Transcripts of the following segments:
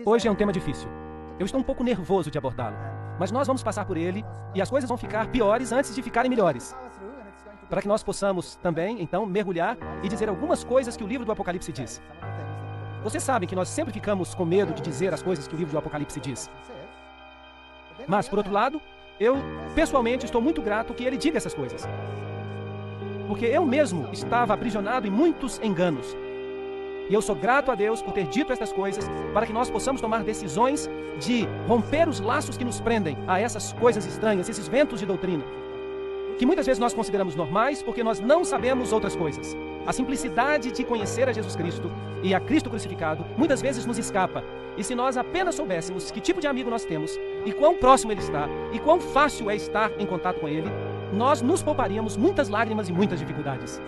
Hoje é um tema difícil. Eu estou um pouco nervoso de abordá-lo, mas nós vamos passar por ele e as coisas vão ficar piores antes de ficarem melhores. Para que nós possamos também, então, mergulhar e dizer algumas coisas que o livro do Apocalipse diz. Vocês sabem que nós sempre ficamos com medo de dizer as coisas que o livro do Apocalipse diz. Mas, por outro lado, eu, pessoalmente, estou muito grato que ele diga essas coisas. Porque eu mesmo estava aprisionado em muitos enganos. E eu sou grato a Deus por ter dito estas coisas para que nós possamos tomar decisões de romper os laços que nos prendem a essas coisas estranhas, esses ventos de doutrina, que muitas vezes nós consideramos normais porque nós não sabemos outras coisas. A simplicidade de conhecer a Jesus Cristo e a Cristo crucificado muitas vezes nos escapa. E se nós apenas soubéssemos que tipo de amigo nós temos e quão próximo ele está e quão fácil é estar em contato com ele, nós nos pouparíamos muitas lágrimas e muitas dificuldades.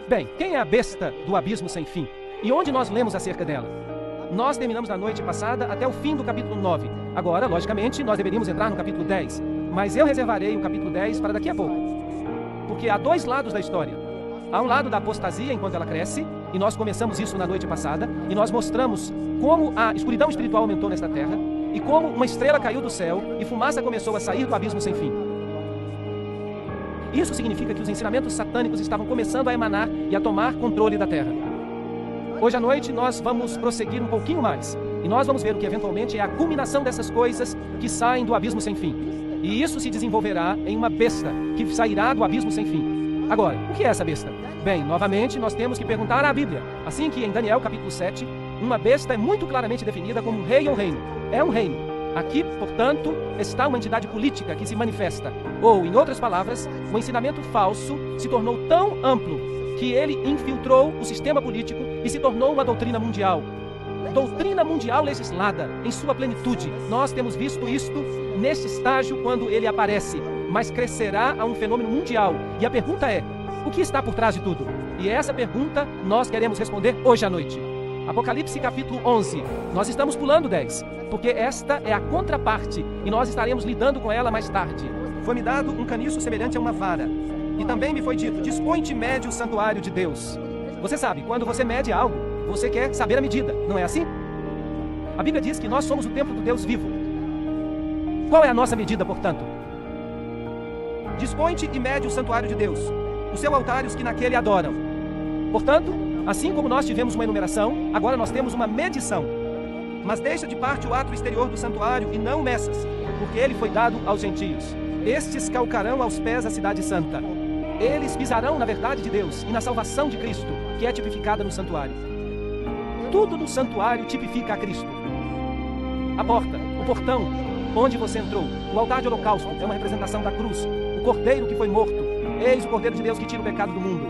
Bem, quem é a besta do abismo sem fim? E onde nós lemos acerca dela? Nós terminamos na noite passada até o fim do capítulo 9. Agora, logicamente, nós deveríamos entrar no capítulo 10. Mas eu reservarei o capítulo 10 para daqui a pouco. Porque há dois lados da história. Há um lado da apostasia enquanto ela cresce, e nós começamos isso na noite passada, e nós mostramos como a escuridão espiritual aumentou nesta terra, e como uma estrela caiu do céu, e fumaça começou a sair do abismo sem fim. Isso significa que os ensinamentos satânicos estavam começando a emanar e a tomar controle da terra. Hoje à noite nós vamos prosseguir um pouquinho mais, e nós vamos ver o que eventualmente é a culminação dessas coisas que saem do abismo sem fim. E isso se desenvolverá em uma besta que sairá do abismo sem fim. Agora, o que é essa besta? Bem, novamente nós temos que perguntar à Bíblia. Assim que em Daniel capítulo 7, uma besta é muito claramente definida como um rei ou reino. É um reino. Aqui, portanto, está uma entidade política que se manifesta. Ou, em outras palavras, o ensinamento falso se tornou tão amplo que ele infiltrou o sistema político e se tornou uma doutrina mundial. Doutrina mundial legislada em sua plenitude. Nós temos visto isto neste estágio quando ele aparece, mas crescerá a um fenômeno mundial. E a pergunta é, o que está por trás de tudo? E essa pergunta nós queremos responder hoje à noite. Apocalipse capítulo 11. Nós estamos pulando 10, porque esta é a contraparte e nós estaremos lidando com ela mais tarde. Foi-me dado um caniço semelhante a uma vara. E também me foi dito, dispõe-te e mede o santuário de Deus. Você sabe, quando você mede algo, você quer saber a medida, não é assim? A Bíblia diz que nós somos o templo do Deus vivo. Qual é a nossa medida, portanto? Dispõe-te e mede o santuário de Deus, o seu altar e os que naquele adoram. Portanto, assim como nós tivemos uma enumeração, agora nós temos uma medição. Mas deixa de parte o ato exterior do santuário e não meças, porque ele foi dado aos gentios. Estes calcarão aos pés a cidade santa. Eles pisarão na verdade de Deus e na salvação de Cristo, que é tipificada no santuário. Tudo no santuário tipifica a Cristo. A porta, o portão, onde você entrou, o altar de holocausto é uma representação da cruz, o cordeiro que foi morto, eis o cordeiro de Deus que tira o pecado do mundo.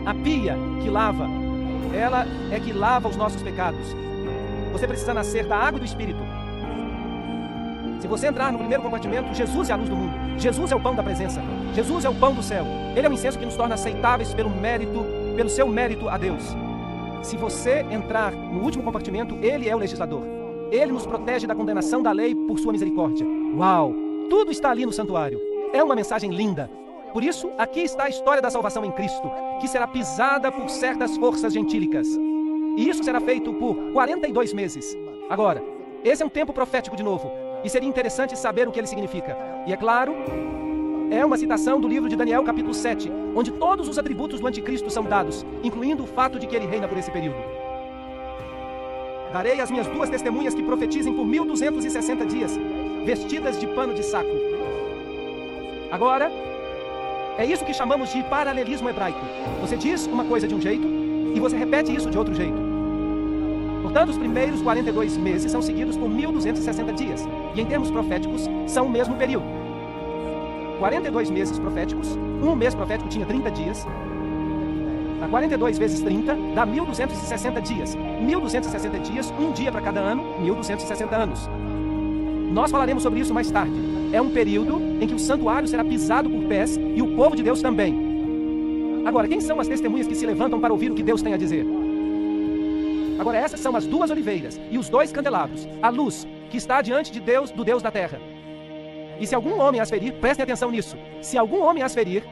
A pia que lava, ela é que lava os nossos pecados. Você precisa nascer da água e do Espírito. Se você entrar no primeiro compartimento, Jesus é a luz do mundo. Jesus é o pão da presença. Jesus é o pão do céu. Ele é o incenso que nos torna aceitáveis pelo seu mérito a Deus. Se você entrar no último compartimento, ele é o legislador. Ele nos protege da condenação da lei por sua misericórdia. Uau! Tudo está ali no santuário. É uma mensagem linda. Por isso, aqui está a história da salvação em Cristo, que será pisada por certas forças gentílicas. E isso será feito por 42 meses. Agora, esse é um tempo profético de novo, e seria interessante saber o que ele significa. E é claro, é uma citação do livro de Daniel, capítulo 7, onde todos os atributos do anticristo são dados, incluindo o fato de que ele reina por esse período. Darei as minhas duas testemunhas que profetizem por 1260 dias, vestidas de pano de saco. Agora, é isso que chamamos de paralelismo hebraico. Você diz uma coisa de um jeito e você repete isso de outro jeito. Portanto, os primeiros 42 meses são seguidos por 1260 dias. E em termos proféticos, são o mesmo período. 42 meses proféticos, um mês profético tinha 30 dias. 42 vezes 30 dá 1260 dias. 1260 dias, um dia para cada ano, 1260 anos. Nós falaremos sobre isso mais tarde. É um período em que o santuário será pisado por pés e o povo de Deus também. Agora, quem são as testemunhas que se levantam para ouvir o que Deus tem a dizer? Agora, essas são as duas oliveiras e os dois candelabros, a luz que está diante de Deus, do Deus da terra. E se algum homem as ferir, prestem atenção nisso, se algum homem as ferir,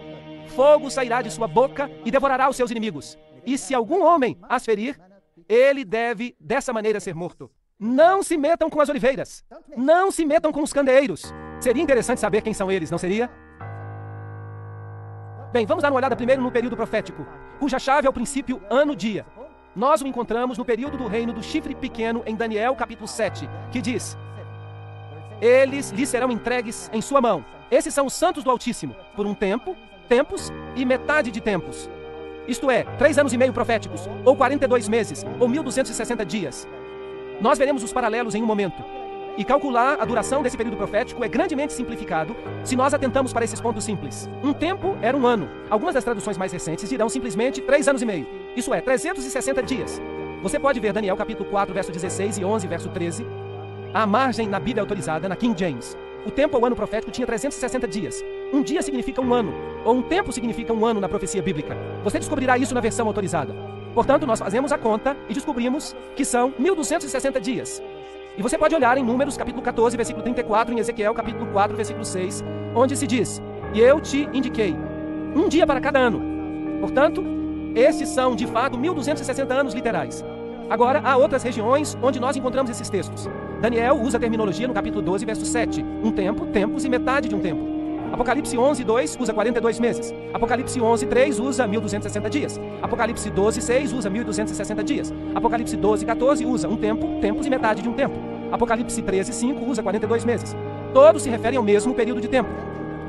fogo sairá de sua boca e devorará os seus inimigos. E se algum homem as ferir, ele deve dessa maneira ser morto. Não se metam com as oliveiras. Não se metam com os candeeiros. Seria interessante saber quem são eles, não seria? Bem, vamos dar uma olhada primeiro no período profético, cuja chave é o princípio ano-dia. Nós o encontramos no período do reino do chifre pequeno em Daniel capítulo 7, que diz: eles lhe serão entregues em sua mão. Esses são os santos do Altíssimo, por um tempo, tempos e metade de tempos. Isto é, 3 anos e meio proféticos, ou 42 meses, ou 1260 dias. Nós veremos os paralelos em um momento. E calcular a duração desse período profético é grandemente simplificado se nós atentamos para esses pontos simples. Um tempo era um ano. Algumas das traduções mais recentes dirão simplesmente 3 anos e meio. Isso é, 360 dias. Você pode ver Daniel capítulo 4, verso 16 e 11, verso 13. À margem na Bíblia autorizada, na King James. O tempo ao ano profético tinha 360 dias. Um dia significa um ano, ou um tempo significa um ano na profecia bíblica. Você descobrirá isso na versão autorizada. Portanto, nós fazemos a conta e descobrimos que são 1260 dias. E você pode olhar em Números, capítulo 14, versículo 34, em Ezequiel, capítulo 4, versículo 6, onde se diz: e eu te indiquei um dia para cada ano. Portanto, esses são, de fato, 1260 anos literais. Agora, há outras regiões onde nós encontramos esses textos. Daniel usa a terminologia no capítulo 12, verso 7. Um tempo, tempos e metade de um tempo. Apocalipse 11, 2 usa 42 meses. Apocalipse 11, 3 usa 1260 dias. Apocalipse 12, 6 usa 1260 dias. Apocalipse 12, 14 usa um tempo, tempos e metade de um tempo. Apocalipse 13, 5 usa 42 meses. Todos se referem ao mesmo período de tempo.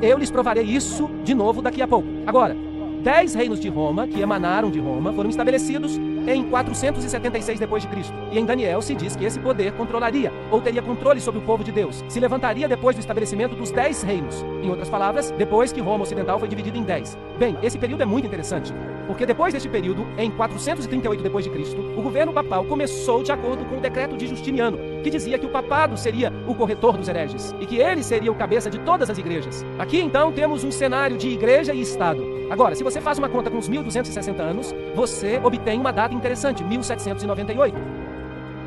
Eu lhes provarei isso de novo daqui a pouco. Agora, 10 reinos de Roma, que emanaram de Roma, foram estabelecidos em 476 d.C. E em Daniel se diz que esse poder controlaria, ou teria controle sobre o povo de Deus. Se levantaria depois do estabelecimento dos 10 reinos. Em outras palavras, depois que Roma Ocidental foi dividida em 10. Bem, esse período é muito interessante, porque depois deste período, em 438 d.C., o governo papal começou de acordo com o decreto de Justiniano, que dizia que o papado seria o corretor dos hereges, e que ele seria o cabeça de todas as igrejas. Aqui, então, temos um cenário de igreja e Estado. Agora, se você faz uma conta com os 1260 anos, você obtém uma data interessante, 1798.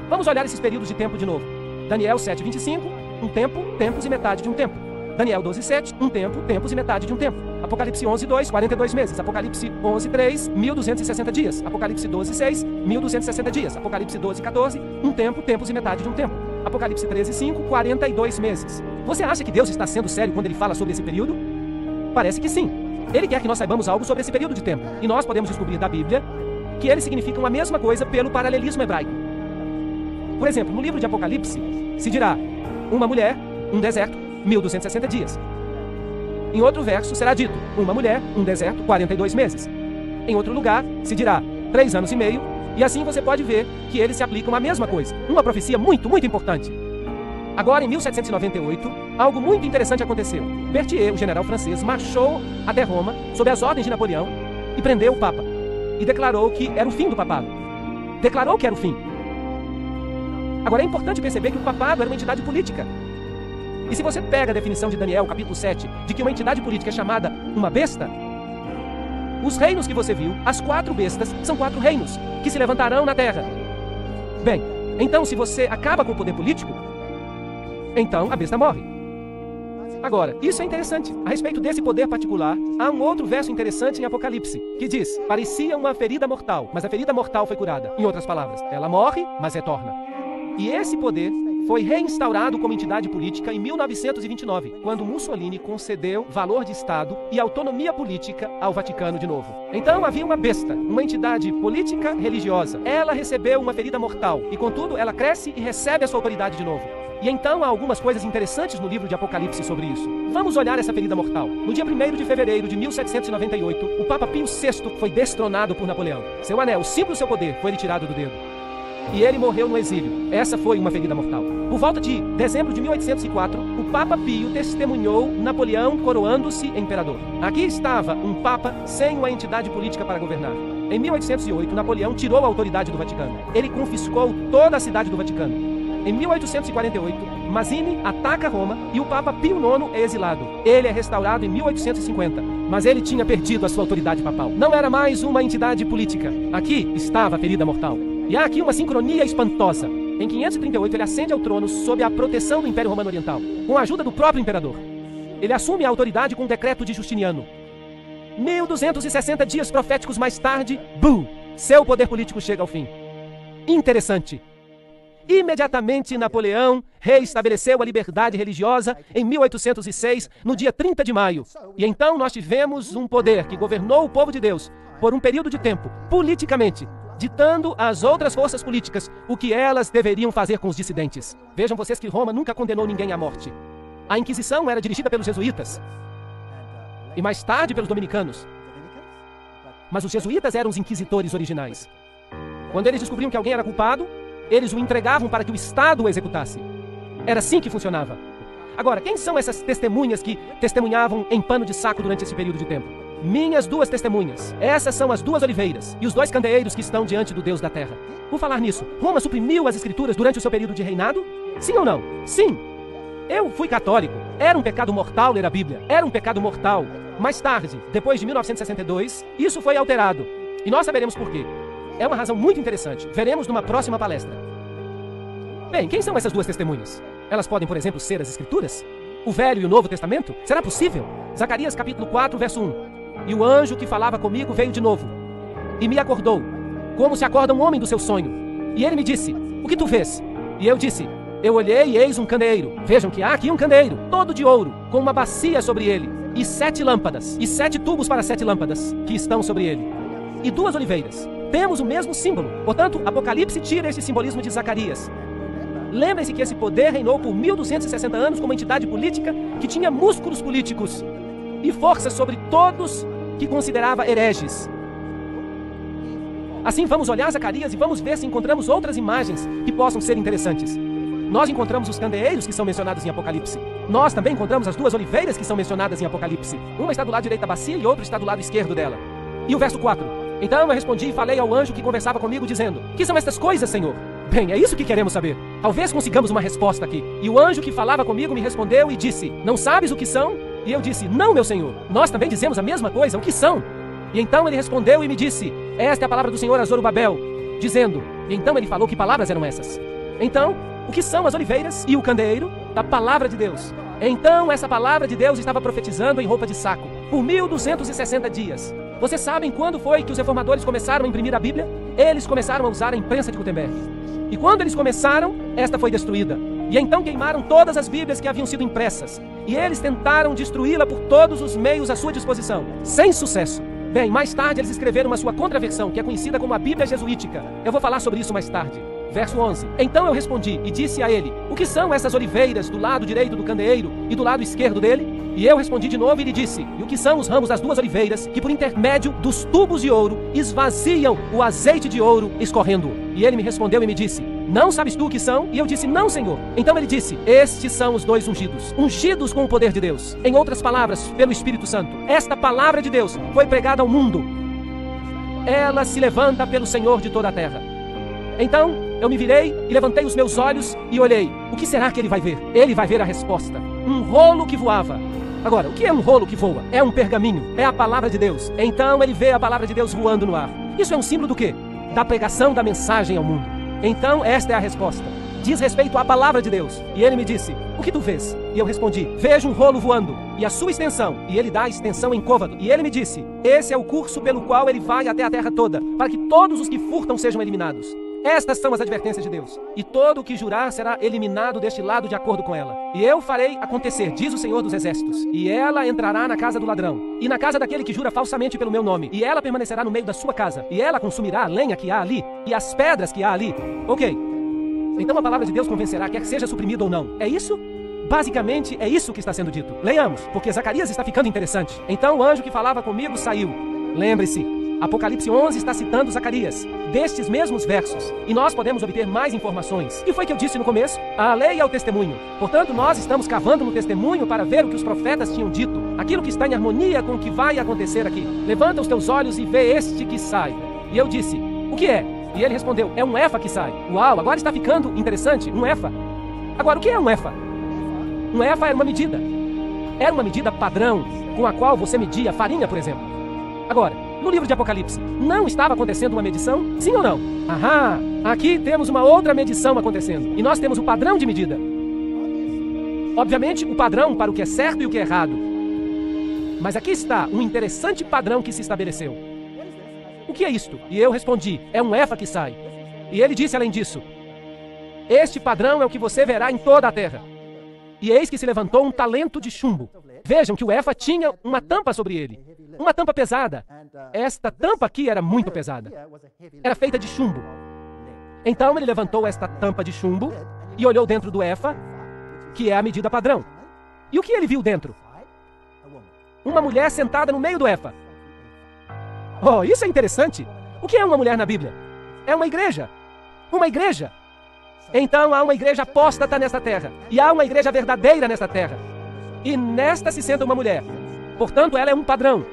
Vamos olhar esses períodos de tempo de novo. Daniel 7:25, um tempo, tempos e metade de um tempo. Daniel 12:7, um tempo, tempos e metade de um tempo. Apocalipse 11:2, 42 meses. Apocalipse 11:3, 1260 dias. Apocalipse 12:6, 1260 dias. Apocalipse 12:14, um tempo, tempos e metade de um tempo. Apocalipse 13:5, 42 meses. Você acha que Deus está sendo sério quando ele fala sobre esse período? Parece que sim. Ele quer que nós saibamos algo sobre esse período de tempo. E nós podemos descobrir da Bíblia que eles significam a mesma coisa pelo paralelismo hebraico. Por exemplo, no livro de Apocalipse, se dirá: uma mulher, um deserto, 1260 dias. Em outro verso será dito: uma mulher, um deserto, 42 meses. Em outro lugar se dirá 3 anos e meio, e assim você pode ver que eles se aplicam à mesma coisa. Uma profecia muito, muito importante. Agora, em 1798, algo muito interessante aconteceu. Berthier, o general francês, marchou até Roma, sob as ordens de Napoleão, e prendeu o Papa. E declarou que era o fim do papado. Declarou que era o fim. Agora, é importante perceber que o papado era uma entidade política. E se você pega a definição de Daniel, capítulo 7, de que uma entidade política é chamada uma besta, os reinos que você viu, as 4 bestas, são 4 reinos que se levantarão na terra. Bem, então se você acaba com o poder político, então a besta morre. Agora, isso é interessante. A respeito desse poder particular, há um outro verso interessante em Apocalipse, que diz: parecia uma ferida mortal, mas a ferida mortal foi curada. Em outras palavras, ela morre, mas retorna. E esse poder foi reinstaurado como entidade política em 1929, quando Mussolini concedeu valor de Estado e autonomia política ao Vaticano de novo. Então havia uma besta, uma entidade política religiosa. Ela recebeu uma ferida mortal e, contudo, ela cresce e recebe a sua autoridade de novo. E então há algumas coisas interessantes no livro de Apocalipse sobre isso. Vamos olhar essa ferida mortal. No dia 1º de fevereiro de 1798, o Papa Pio VI foi destronado por Napoleão. Seu anel, o símbolo do seu poder, foi retirado do dedo. E ele morreu no exílio. Essa foi uma ferida mortal. Por volta de dezembro de 1804, o Papa Pio testemunhou Napoleão coroando-se imperador. Aqui estava um Papa sem uma entidade política para governar. Em 1808, Napoleão tirou a autoridade do Vaticano. Ele confiscou toda a cidade do Vaticano. Em 1848, Mazzini ataca Roma e o Papa Pio IX é exilado. Ele é restaurado em 1850, mas ele tinha perdido a sua autoridade papal. Não era mais uma entidade política. Aqui estava a ferida mortal. E há aqui uma sincronia espantosa. Em 538, ele ascende ao trono sob a proteção do Império Romano Oriental, com a ajuda do próprio imperador. Ele assume a autoridade com o decreto de Justiniano. 1260 dias proféticos mais tarde, seu poder político chega ao fim. interessante. Imediatamente, Napoleão reestabeleceu a liberdade religiosa em 1806, no dia 30 de maio. E então nós tivemos um poder que governou o povo de Deus por um período de tempo, politicamente, ditando às outras forças políticas o que elas deveriam fazer com os dissidentes. Vejam vocês que Roma nunca condenou ninguém à morte. A Inquisição era dirigida pelos jesuítas e mais tarde pelos dominicanos. Mas os jesuítas eram os inquisitores originais. Quando eles descobriam que alguém era culpado, eles o entregavam para que o Estado o executasse. Era assim que funcionava. Agora, quem são essas testemunhas que testemunhavam em pano de saco durante esse período de tempo? Minhas duas testemunhas. Essas são as duas oliveiras e os dois candeeiros que estão diante do Deus da terra. Por falar nisso, Roma suprimiu as escrituras durante o seu período de reinado? Sim ou não? Sim. Eu fui católico. Era um pecado mortal ler a Bíblia. Era um pecado mortal. Mais tarde, depois de 1962, isso foi alterado. E nós saberemos por quê. É uma razão muito interessante. Veremos numa próxima palestra. Bem, quem são essas duas testemunhas? Elas podem, por exemplo, ser as Escrituras? O Velho e o Novo Testamento? Será possível? Zacarias capítulo 4, verso 1. E o anjo que falava comigo veio de novo e me acordou, como se acorda um homem do seu sonho. E ele me disse, o que tu vês? E eu disse, eu olhei e eis um candeeiro. Vejam que há aqui um candeeiro, todo de ouro, com uma bacia sobre ele, e 7 lâmpadas, e 7 tubos para 7 lâmpadas, que estão sobre ele. E 2 oliveiras. Temos o mesmo símbolo. Portanto, Apocalipse tira esse simbolismo de Zacarias. Lembrem-se que esse poder reinou por 1260 anos como entidade política que tinha músculos políticos e força sobre todos que considerava hereges. Assim, vamos olhar Zacarias e vamos ver se encontramos outras imagens que possam ser interessantes. Nós encontramos os candeeiros que são mencionados em Apocalipse. Nós também encontramos as 2 oliveiras que são mencionadas em Apocalipse. Uma está do lado direito da bacia e outra está do lado esquerdo dela. E o verso 4. Então eu respondi e falei ao anjo que conversava comigo, dizendo, que são estas coisas, Senhor? Bem, é isso que queremos saber. Talvez consigamos uma resposta aqui. E o anjo que falava comigo me respondeu e disse, não sabes o que são? E eu disse, não, meu Senhor. Nós também dizemos a mesma coisa, o que são? E então ele respondeu e me disse, esta é a palavra do Senhor a Zorobabel, dizendo, e então ele falou que palavras eram essas. Então, o que são as oliveiras e o candeeiro? Da palavra de Deus. Então essa palavra de Deus estava profetizando em roupa de saco, por 1260 dias. Vocês sabem quando foi que os reformadores começaram a imprimir a Bíblia? Eles começaram a usar a imprensa de Gutenberg. E quando eles começaram, esta foi destruída. E então queimaram todas as Bíblias que haviam sido impressas. E eles tentaram destruí-la por todos os meios à sua disposição, sem sucesso. Bem, mais tarde eles escreveram uma sua contraversão, que é conhecida como a Bíblia Jesuítica. Eu vou falar sobre isso mais tarde. Verso 11. Então eu respondi e disse a ele, o que são essas oliveiras do lado direito do candeeiro e do lado esquerdo dele? E eu respondi de novo e lhe disse, e o que são os ramos das 2 oliveiras, que por intermédio dos tubos de ouro esvaziam o azeite de ouro escorrendo? E ele me respondeu e me disse, não sabes tu o que são? E eu disse, não, Senhor. Então ele disse, estes são os 2 ungidos, ungidos com o poder de Deus. Em outras palavras, pelo Espírito Santo. Esta palavra de Deus foi pregada ao mundo. Ela se levanta pelo Senhor de toda a terra. Então, eu me virei e levantei os meus olhos e olhei. O que será que ele vai ver? Ele vai ver a resposta. Um rolo que voava. Agora, o que é um rolo que voa? É um pergaminho. É a palavra de Deus. Então ele vê a palavra de Deus voando no ar. Isso é um símbolo do quê? Da pregação da mensagem ao mundo. Então esta é a resposta. Diz respeito à palavra de Deus. E ele me disse, o que tu vês? E eu respondi, vejo um rolo voando, e a sua extensão. E ele dá a extensão em côvado. E ele me disse, esse é o curso pelo qual ele vai até a terra toda, para que todos os que furtam sejam eliminados. Estas são as advertências de Deus. E todo o que jurar será eliminado deste lado de acordo com ela. E eu farei acontecer, diz o Senhor dos Exércitos. E ela entrará na casa do ladrão, e na casa daquele que jura falsamente pelo meu nome. E ela permanecerá no meio da sua casa. E ela consumirá a lenha que há ali, e as pedras que há ali. Ok. Então a palavra de Deus convencerá, quer seja suprimido ou não. É isso? Basicamente, é isso que está sendo dito. Leiamos, porque Zacarias está ficando interessante. Então o anjo que falava comigo saiu. Lembre-se, Apocalipse 11 está citando Zacarias, destes mesmos versos. E nós podemos obter mais informações. O que foi que eu disse no começo? A lei é o testemunho. Portanto, nós estamos cavando no testemunho para ver o que os profetas tinham dito. Aquilo que está em harmonia com o que vai acontecer aqui. Levanta os teus olhos e vê este que sai. E eu disse, o que é? E ele respondeu, é um efa que sai. Uau, agora está ficando interessante, um efa. Agora, o que é um efa? Um efa era uma medida. Era uma medida padrão, com a qual você media farinha, por exemplo. Agora, no livro de Apocalipse, não estava acontecendo uma medição? Sim ou não? Ahá, aqui temos uma outra medição acontecendo. E nós temos o padrão de medida. Obviamente, o padrão para o que é certo e o que é errado. Mas aqui está um interessante padrão que se estabeleceu. O que é isto? E eu respondi, é um efa que sai. E ele disse além disso: este padrão é o que você verá em toda a terra. E eis que se levantou um talento de chumbo. Vejam que o efa tinha uma tampa sobre ele. Uma tampa pesada. Esta tampa aqui era muito pesada. Era feita de chumbo. Então ele levantou esta tampa de chumbo e olhou dentro do efa, que é a medida padrão. E o que ele viu dentro? Uma mulher sentada no meio do efa. Oh, isso é interessante. O que é uma mulher na Bíblia? É uma igreja. Uma igreja. Então há uma igreja apóstata nesta terra. E há uma igreja verdadeira nesta terra. E nesta se senta uma mulher. Portanto, ela é um padrão.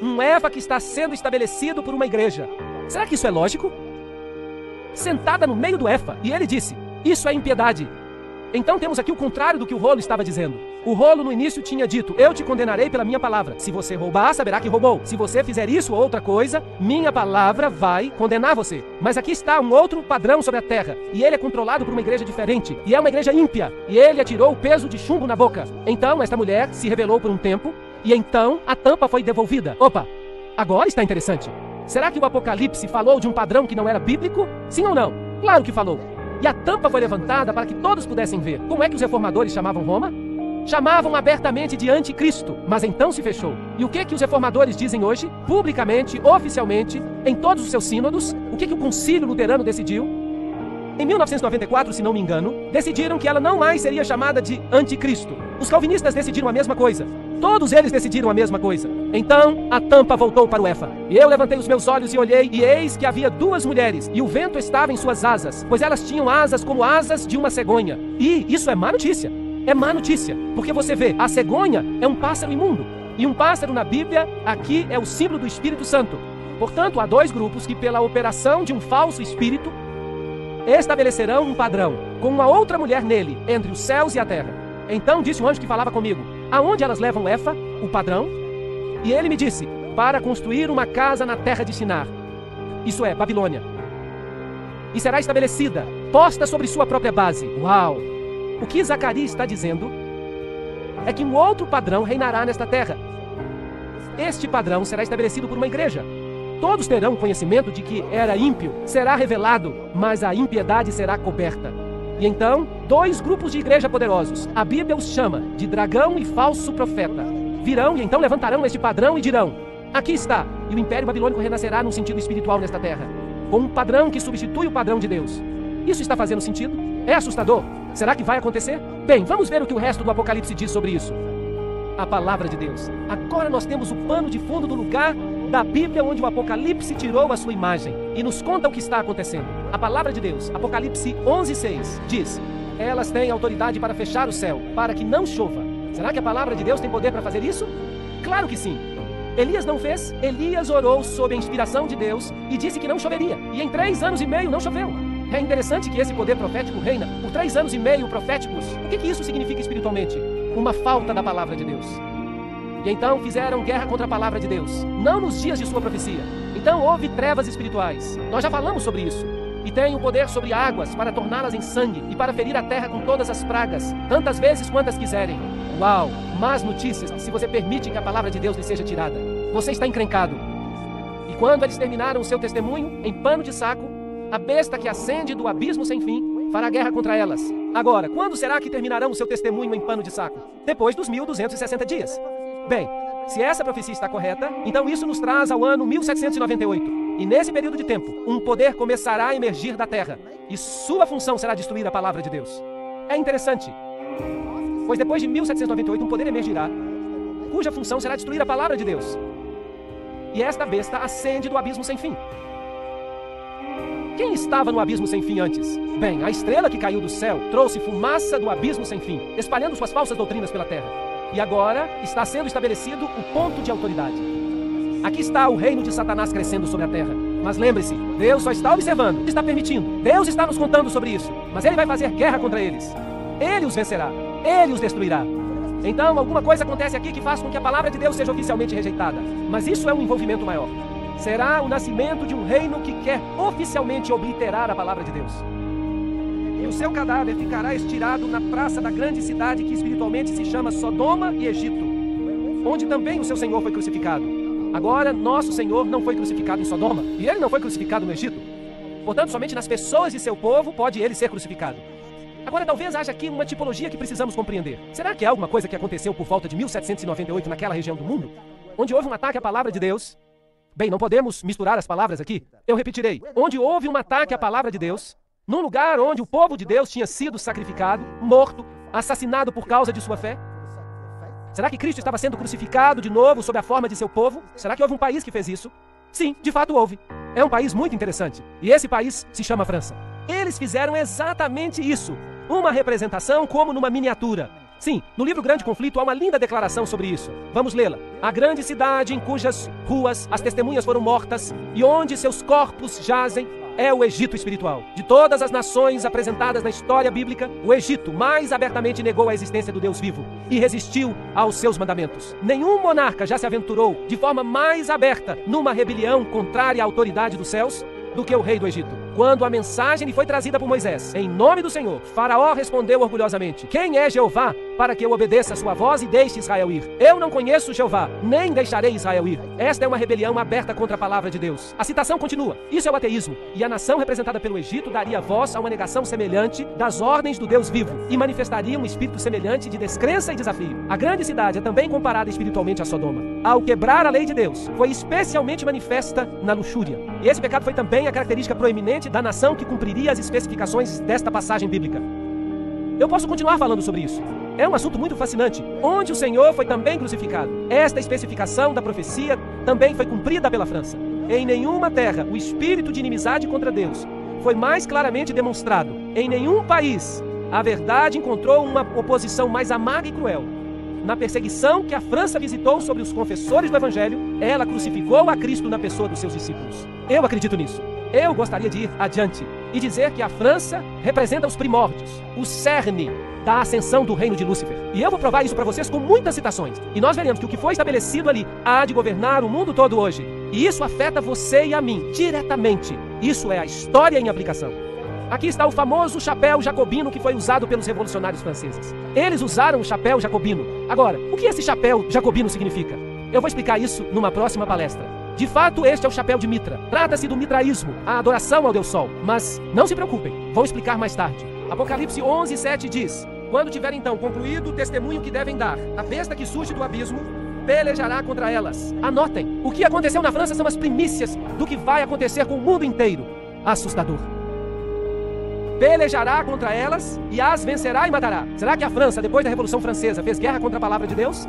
Um efa que está sendo estabelecido por uma igreja. Será que isso é lógico? Sentada no meio do efa. E ele disse: isso é impiedade. Então temos aqui o contrário do que o rolo estava dizendo. O rolo no início tinha dito: eu te condenarei pela minha palavra. Se você roubar, saberá que roubou. Se você fizer isso ou outra coisa, minha palavra vai condenar você. Mas aqui está um outro padrão sobre a terra. E ele é controlado por uma igreja diferente. E é uma igreja ímpia. E ele atirou o peso de chumbo na boca. Então esta mulher se rebelou por um tempo. E então a tampa foi devolvida. Opa, agora está interessante. Será que o Apocalipse falou de um padrão que não era bíblico? Sim ou não? Claro que falou. E a tampa foi levantada para que todos pudessem ver. Como é que os reformadores chamavam Roma? Chamavam abertamente de anticristo, mas então se fechou. E o que os reformadores dizem hoje? Publicamente, oficialmente, em todos os seus sínodos, o que o Concílio Luterano decidiu? Em 1994, se não me engano, decidiram que ela não mais seria chamada de anticristo. Os calvinistas decidiram a mesma coisa. Todos eles decidiram a mesma coisa. Então, a tampa voltou para o efa. E eu levantei os meus olhos e olhei, e eis que havia duas mulheres, e o vento estava em suas asas, pois elas tinham asas como asas de uma cegonha. E isso é má notícia. É má notícia, porque você vê, a cegonha é um pássaro imundo. E um pássaro na Bíblia, aqui é o símbolo do Espírito Santo. Portanto, há dois grupos que, pela operação de um falso espírito, estabelecerão um padrão, com uma outra mulher nele, entre os céus e a terra. Então disse o anjo que falava comigo: aonde elas levam o efa, o padrão? E ele me disse: para construir uma casa na terra de Sinar. Isso é, Babilônia. E será estabelecida, posta sobre sua própria base. Uau! O que Zacarias está dizendo é que um outro padrão reinará nesta terra. Este padrão será estabelecido por uma igreja. Todos terão conhecimento de que era ímpio, será revelado, mas a impiedade será coberta. E então, dois grupos de igreja poderosos, a Bíblia os chama de dragão e falso profeta, virão e então levantarão este padrão e dirão: aqui está, e o Império Babilônico renascerá num sentido espiritual nesta terra, com um padrão que substitui o padrão de Deus. Isso está fazendo sentido? É assustador? Será que vai acontecer? Bem, vamos ver o que o resto do Apocalipse diz sobre isso. A palavra de Deus. Agora nós temos o pano de fundo do lugar da Bíblia onde o Apocalipse tirou a sua imagem e nos conta o que está acontecendo. A palavra de Deus, Apocalipse 11:6, diz: elas têm autoridade para fechar o céu, para que não chova. Será que a palavra de Deus tem poder para fazer isso? Claro que sim. Elias não fez? Elias orou sob a inspiração de Deus e disse que não choveria. E em 3 anos e meio não choveu. É interessante que esse poder profético reina por 3 anos e meio proféticos. O que isso significa espiritualmente? Uma falta da palavra de Deus. E então fizeram guerra contra a palavra de Deus, não nos dias de sua profecia. Então houve trevas espirituais. Nós já falamos sobre isso. E tem o poder sobre águas para torná-las em sangue e para ferir a terra com todas as pragas, tantas vezes quantas quiserem. Uau! Más notícias se você permite que a palavra de Deus lhe seja tirada. Você está encrencado. E quando eles terminaram o seu testemunho, em pano de saco, a besta que ascende do abismo sem fim fará guerra contra elas. Agora, quando será que terminarão o seu testemunho em pano de saco? Depois dos 1260 dias. Bem, se essa profecia está correta, então isso nos traz ao ano 1798. E nesse período de tempo, um poder começará a emergir da terra, e sua função será destruir a palavra de Deus. É interessante, pois depois de 1798 um poder emergirá, cuja função será destruir a palavra de Deus. E esta besta ascende do abismo sem fim. Quem estava no abismo sem fim antes? Bem, a estrela que caiu do céu trouxe fumaça do abismo sem fim, espalhando suas falsas doutrinas pela terra. E agora está sendo estabelecido o ponto de autoridade. Aqui está o reino de Satanás crescendo sobre a terra. Mas lembre-se, Deus só está observando, está permitindo. Deus está nos contando sobre isso. Mas Ele vai fazer guerra contra eles. Ele os vencerá. Ele os destruirá. Então, alguma coisa acontece aqui que faz com que a palavra de Deus seja oficialmente rejeitada. Mas isso é um envolvimento maior. Será o nascimento de um reino que quer oficialmente obliterar a palavra de Deus. E o seu cadáver ficará estirado na praça da grande cidade que espiritualmente se chama Sodoma e Egito, onde também o seu Senhor foi crucificado. Agora, nosso Senhor não foi crucificado em Sodoma, e Ele não foi crucificado no Egito. Portanto, somente nas pessoas de seu povo pode ele ser crucificado. Agora, talvez haja aqui uma tipologia que precisamos compreender. Será que é alguma coisa que aconteceu por volta de 1798 naquela região do mundo? Onde houve um ataque à palavra de Deus? Bem, não podemos misturar as palavras aqui. Eu repetirei. Onde houve um ataque à palavra de Deus, num lugar onde o povo de Deus tinha sido sacrificado, morto, assassinado por causa de sua fé? Será que Cristo estava sendo crucificado de novo sob a forma de seu povo? Será que houve um país que fez isso? Sim, de fato houve. É um país muito interessante. E esse país se chama França. Eles fizeram exatamente isso. Uma representação como numa miniatura. Sim, no livro Grande Conflito há uma linda declaração sobre isso. Vamos lê-la. A grande cidade em cujas ruas as testemunhas foram mortas e onde seus corpos jazem é o Egito espiritual. De todas as nações apresentadas na história bíblica, o Egito mais abertamente negou a existência do Deus vivo e resistiu aos seus mandamentos. Nenhum monarca já se aventurou de forma mais aberta numa rebelião contrária à autoridade dos céus do que o rei do Egito. Quando a mensagem lhe foi trazida por Moisés, em nome do Senhor, Faraó respondeu orgulhosamente: quem é Jeová para que eu obedeça a sua voz e deixe Israel ir? Eu não conheço Jeová, nem deixarei Israel ir. Esta é uma rebelião aberta contra a palavra de Deus. A citação continua. Isso é o ateísmo. E a nação representada pelo Egito daria voz a uma negação semelhante das ordens do Deus vivo e manifestaria um espírito semelhante de descrença e desafio. A grande cidade é também comparada espiritualmente a Sodoma. Ao quebrar a lei de Deus, foi especialmente manifesta na luxúria. E esse pecado foi também a característica proeminente da nação que cumpriria as especificações desta passagem bíblica. Eu posso continuar falando sobre isso. É um assunto muito fascinante, onde o Senhor foi também crucificado. Esta especificação da profecia também foi cumprida pela França. Em nenhuma terra o espírito de inimizade contra Deus foi mais claramente demonstrado. Em nenhum país a verdade encontrou uma oposição mais amarga e cruel. Na perseguição que a França visitou sobre os confessores do Evangelho, ela crucificou a Cristo na pessoa dos seus discípulos. Eu acredito nisso. Eu gostaria de ir adiante e dizer que a França representa os primórdios, o cerne da ascensão do reino de Lúcifer. E eu vou provar isso para vocês com muitas citações. E nós veremos que o que foi estabelecido ali há de governar o mundo todo hoje. E isso afeta você e a mim diretamente. Isso é a história em aplicação. Aqui está o famoso chapéu jacobino que foi usado pelos revolucionários franceses. Eles usaram o chapéu jacobino. Agora, o que esse chapéu jacobino significa? Eu vou explicar isso numa próxima palestra. De fato, este é o chapéu de Mitra. Trata-se do mitraísmo, a adoração ao Deus Sol. Mas não se preocupem, vou explicar mais tarde. Apocalipse 11:7 diz: quando tiver então concluído o testemunho que devem dar, a besta que surge do abismo pelejará contra elas. Anotem, o que aconteceu na França são as primícias do que vai acontecer com o mundo inteiro. Assustador. Pelejará contra elas e as vencerá e matará. Será que a França, depois da Revolução Francesa, fez guerra contra a palavra de Deus?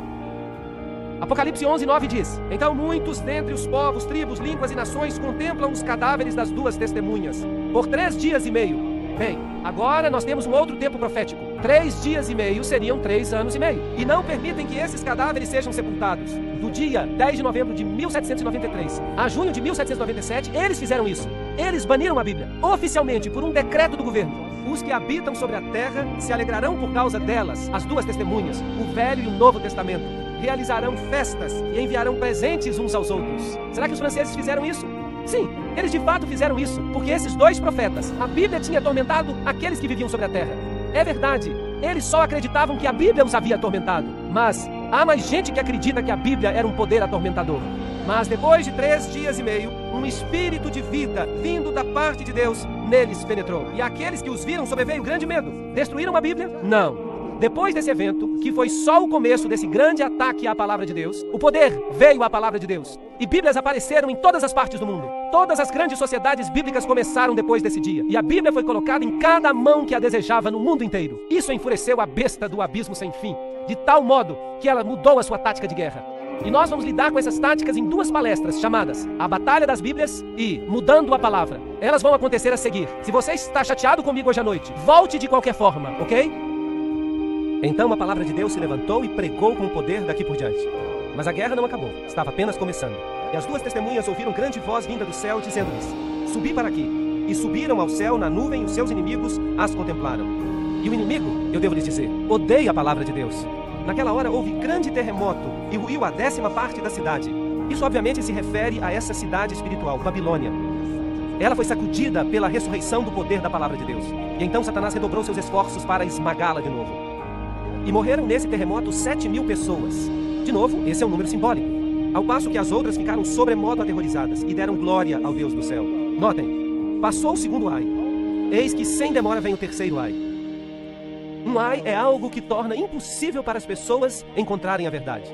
Apocalipse 11:9 diz: então muitos dentre os povos, tribos, línguas e nações contemplam os cadáveres das duas testemunhas por 3 dias e meio. Bem, agora nós temos um outro tempo profético. 3 dias e meio seriam 3 anos e meio. E não permitem que esses cadáveres sejam sepultados. Do dia 10 de novembro de 1793 a junho de 1797, eles fizeram isso. Eles baniram a Bíblia, oficialmente, por um decreto do governo. Os que habitam sobre a terra se alegrarão por causa delas, as duas testemunhas, o Velho e o Novo Testamento. Realizarão festas e enviarão presentes uns aos outros. Será que os franceses fizeram isso? Sim, eles de fato fizeram isso, porque esses dois profetas, a Bíblia tinha atormentado aqueles que viviam sobre a terra. É verdade, eles só acreditavam que a Bíblia os havia atormentado. Mas há mais gente que acredita que a Bíblia era um poder atormentador. Mas depois de 3 dias e meio, um espírito de vida, vindo da parte de Deus, neles penetrou. E aqueles que os viram sobreveio grande medo. Destruíram a Bíblia? Não. Depois desse evento, que foi só o começo desse grande ataque à palavra de Deus, o poder veio à palavra de Deus. E Bíblias apareceram em todas as partes do mundo. Todas as grandes sociedades bíblicas começaram depois desse dia. E a Bíblia foi colocada em cada mão que a desejava no mundo inteiro. Isso enfureceu a besta do abismo sem fim, de tal modo que ela mudou a sua tática de guerra. E nós vamos lidar com essas táticas em 2 palestras chamadas A Batalha das Bíblias e Mudando a Palavra. Elas vão acontecer a seguir. Se você está chateado comigo hoje à noite, volte de qualquer forma, ok? Então a palavra de Deus se levantou e pregou com poder daqui por diante. Mas a guerra não acabou, estava apenas começando. E as duas testemunhas ouviram grande voz vinda do céu, dizendo-lhes: subi para aqui. E subiram ao céu na nuvem, e os seus inimigos as contemplaram. E o inimigo, eu devo lhes dizer, odeia a palavra de Deus. Naquela hora houve grande terremoto e ruiu a 10ª parte da cidade. Isso obviamente se refere a essa cidade espiritual, Babilônia. Ela foi sacudida pela ressurreição do poder da palavra de Deus. E então Satanás redobrou seus esforços para esmagá-la de novo. E morreram nesse terremoto 7.000 pessoas. De novo, esse é um número simbólico. Ao passo que as outras ficaram sobremodo aterrorizadas e deram glória ao Deus do céu. Notem, Passou o segundo ai. Eis que sem demora vem o terceiro ai. Um ai é algo que torna impossível para as pessoas encontrarem a verdade.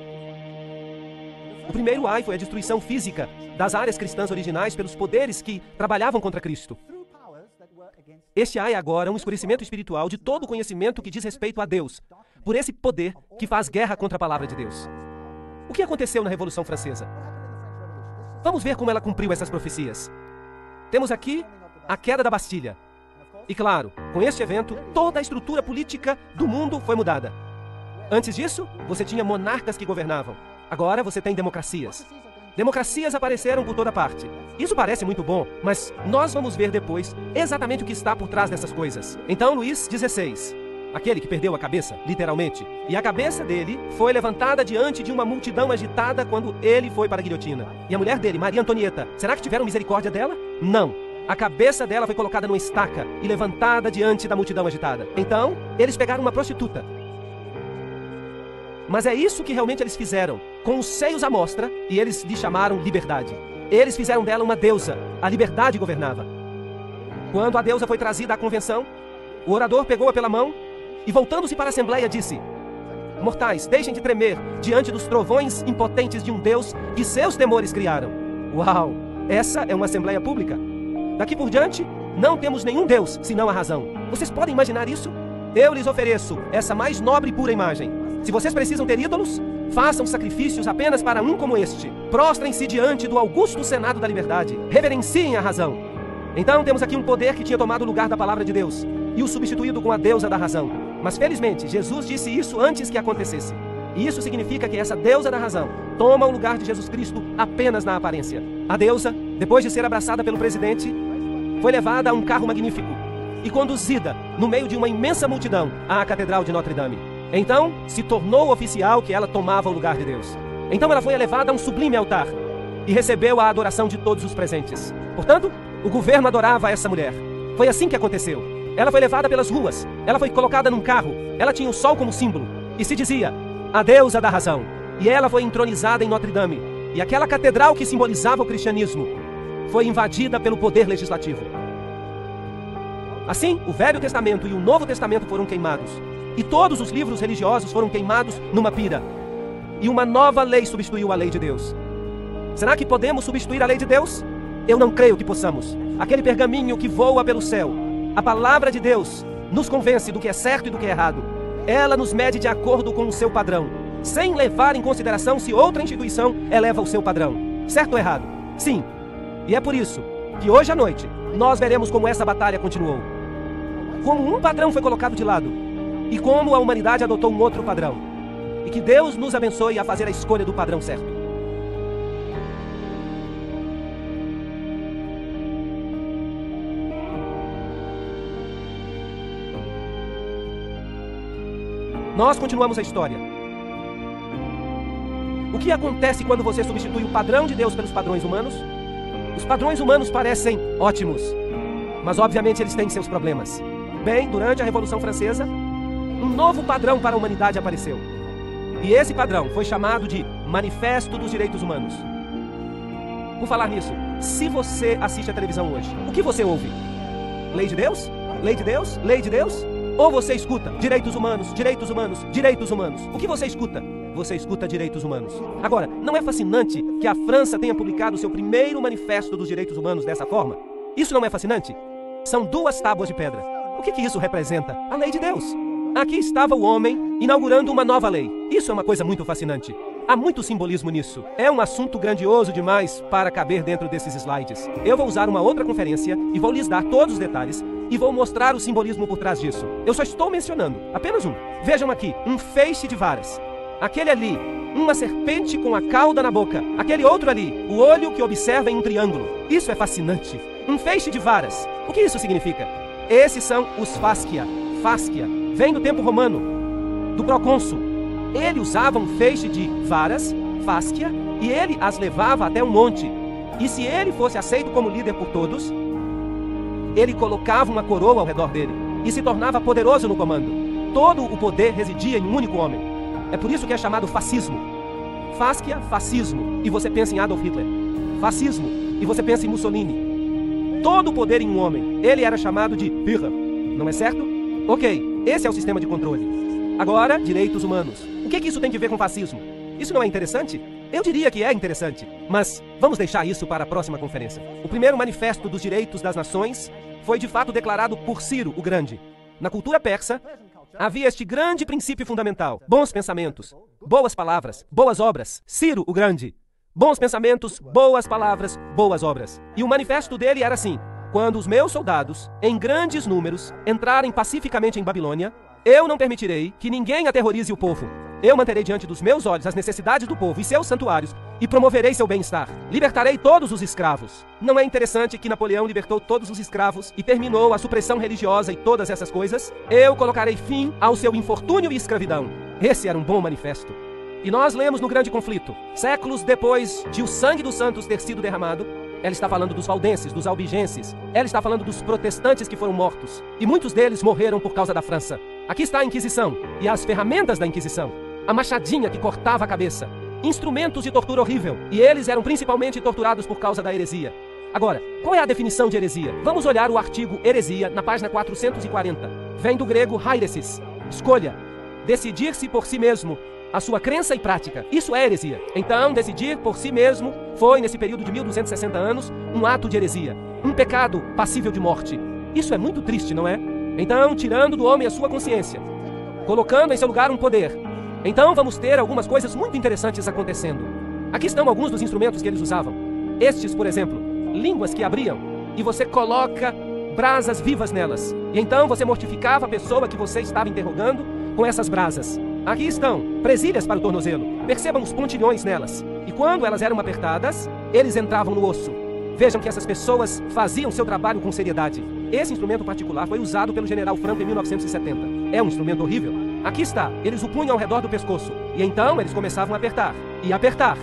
O primeiro ai foi a destruição física das áreas cristãs originais pelos poderes que trabalhavam contra Cristo. Este ai é agora um escurecimento espiritual de todo o conhecimento que diz respeito a Deus, por esse poder que faz guerra contra a palavra de Deus. O que aconteceu na Revolução Francesa? Vamos ver como ela cumpriu essas profecias. Temos aqui a queda da Bastilha. E claro, com este evento, toda a estrutura política do mundo foi mudada. Antes disso, você tinha monarcas que governavam. Agora você tem democracias. Democracias apareceram por toda parte. Isso parece muito bom, mas nós vamos ver depois exatamente o que está por trás dessas coisas. Então, Luís XVI, aquele que perdeu a cabeça, literalmente, e a cabeça dele foi levantada diante de uma multidão agitada quando ele foi para a guilhotina. E a mulher dele, Maria Antonieta, será que tiveram misericórdia dela? Não. A cabeça dela foi colocada numa estaca e levantada diante da multidão agitada. Então, eles pegaram uma prostituta. Mas é isso que realmente eles fizeram, com os seios à mostra, e eles lhe chamaram liberdade. Eles fizeram dela uma deusa. A liberdade governava. Quando a deusa foi trazida à convenção, o orador pegou-a pela mão e, voltando-se para a assembleia, disse: mortais, deixem de tremer diante dos trovões impotentes de um Deus que seus temores criaram. Uau! Essa é uma assembleia pública. Daqui por diante, não temos nenhum Deus, senão a razão. Vocês podem imaginar isso? Eu lhes ofereço essa mais nobre e pura imagem. Se vocês precisam ter ídolos, façam sacrifícios apenas para um como este. Prostrem-se diante do augusto Senado da Liberdade. Reverenciem a razão. Então temos aqui um poder que tinha tomado o lugar da palavra de Deus e o substituído com a deusa da razão. Mas felizmente, Jesus disse isso antes que acontecesse. E isso significa que essa deusa da razão toma o lugar de Jesus Cristo apenas na aparência. A deusa, depois de ser abraçada pelo presidente, foi levada a um carro magnífico e conduzida no meio de uma imensa multidão à Catedral de Notre Dame. Então, se tornou oficial que ela tomava o lugar de Deus. Então ela foi elevada a um sublime altar e recebeu a adoração de todos os presentes. Portanto, o governo adorava essa mulher. Foi assim que aconteceu. Ela foi levada pelas ruas, ela foi colocada num carro, ela tinha o sol como símbolo, e se dizia, a deusa da razão. E ela foi entronizada em Notre Dame, e aquela catedral que simbolizava o cristianismo foi invadida pelo poder legislativo. Assim, o Velho Testamento e o Novo Testamento foram queimados, e todos os livros religiosos foram queimados numa pira. E uma nova lei substituiu a lei de Deus. Será que podemos substituir a lei de Deus? Eu não creio que possamos. Aquele pergaminho que voa pelo céu, a palavra de Deus, nos convence do que é certo e do que é errado. Ela nos mede de acordo com o seu padrão, sem levar em consideração se outra instituição eleva o seu padrão. Certo ou errado? Sim. E é por isso que hoje à noite nós veremos como essa batalha continuou. Como um padrão foi colocado de lado e como a humanidade adotou um outro padrão. E que Deus nos abençoe a fazer a escolha do padrão certo. Nós continuamos a história. O que acontece quando você substitui o padrão de Deus pelos padrões humanos? Os padrões humanos parecem ótimos, mas obviamente eles têm seus problemas. Bem, durante a Revolução Francesa, um novo padrão para a humanidade apareceu. E esse padrão foi chamado de Manifesto dos Direitos Humanos. Por falar nisso, se você assiste a televisão hoje, o que você ouve? Lei de Deus? Lei de Deus? Lei de Deus? Ou você escuta direitos humanos, direitos humanos, direitos humanos? O que você escuta? Você escuta direitos humanos. Agora, não é fascinante que a França tenha publicado seu primeiro manifesto dos direitos humanos dessa forma? Isso não é fascinante? São 2 tábuas de pedra. O que isso representa? A lei de Deus. Aqui estava o homem inaugurando uma nova lei. Isso é uma coisa muito fascinante. Há muito simbolismo nisso. É um assunto grandioso demais para caber dentro desses slides. Eu vou usar uma outra conferência e vou lhes dar todos os detalhes e vou mostrar o simbolismo por trás disso. Eu só estou mencionando apenas um. Vejam aqui, um feixe de varas. Aquele ali, uma serpente com a cauda na boca. Aquele outro ali, o olho que observa em um triângulo. Isso é fascinante. Um feixe de varas. O que isso significa? Esses são os fascia. Fascia vem do tempo romano, do procônsul. Ele usava um feixe de varas, fascia, e ele as levava até um monte. E se ele fosse aceito como líder por todos, ele colocava uma coroa ao redor dele e se tornava poderoso no comando. Todo o poder residia em um único homem. É por isso que é chamado fascismo. Fascia, fascismo, e você pensa em Adolf Hitler. Fascismo, e você pensa em Mussolini. todo o poder em um homem. Ele era chamado de Führer, não é certo? Ok, esse é o sistema de controle. Agora, direitos humanos. O que isso tem a ver com fascismo? Isso não é interessante? Eu diria que é interessante, mas vamos deixar isso para a próxima conferência. O primeiro manifesto dos direitos das nações foi de fato declarado por Ciro o Grande. Na cultura persa, havia este grande princípio fundamental: bons pensamentos, boas palavras, boas obras. Ciro o Grande. Bons pensamentos, boas palavras, boas obras. E o manifesto dele era assim: quando os meus soldados, em grandes números, entrarem pacificamente em Babilônia, eu não permitirei que ninguém aterrorize o povo. Eu manterei diante dos meus olhos as necessidades do povo e seus santuários e promoverei seu bem-estar. Libertarei todos os escravos. Não é interessante que Napoleão libertou todos os escravos e terminou a supressão religiosa e todas essas coisas? Eu colocarei fim ao seu infortúnio e escravidão. Esse era um bom manifesto. E nós lemos no Grande Conflito, séculos depois de o sangue dos santos ter sido derramado, ela está falando dos valdenses, dos albigenses, ela está falando dos protestantes que foram mortos. E muitos deles morreram por causa da França. Aqui está a Inquisição e as ferramentas da Inquisição. A machadinha que cortava a cabeça. Instrumentos de tortura horrível. E eles eram principalmente torturados por causa da heresia. Agora, qual é a definição de heresia? Vamos olhar o artigo heresia na página 440. Vem do grego hairesis, escolha, decidir-se por si mesmo, a sua crença e prática. Isso é heresia. Então, decidir por si mesmo foi, nesse período de 1260 anos, um ato de heresia. Um pecado passível de morte. Isso é muito triste, não é? Então, tirando do homem a sua consciência, colocando em seu lugar um poder. Então, vamos ter algumas coisas muito interessantes acontecendo. Aqui estão alguns dos instrumentos que eles usavam. Estes, por exemplo, línguas que abriam e você coloca brasas vivas nelas. E então você mortificava a pessoa que você estava interrogando com essas brasas. Aqui estão presilhas para o tornozelo. Percebam os pontilhões nelas. E quando elas eram apertadas, eles entravam no osso. Vejam que essas pessoas faziam seu trabalho com seriedade. Esse instrumento particular foi usado pelo general Franco em 1970. É um instrumento horrível. Aqui está, eles o punham ao redor do pescoço. E então eles começavam a apertar. E apertar.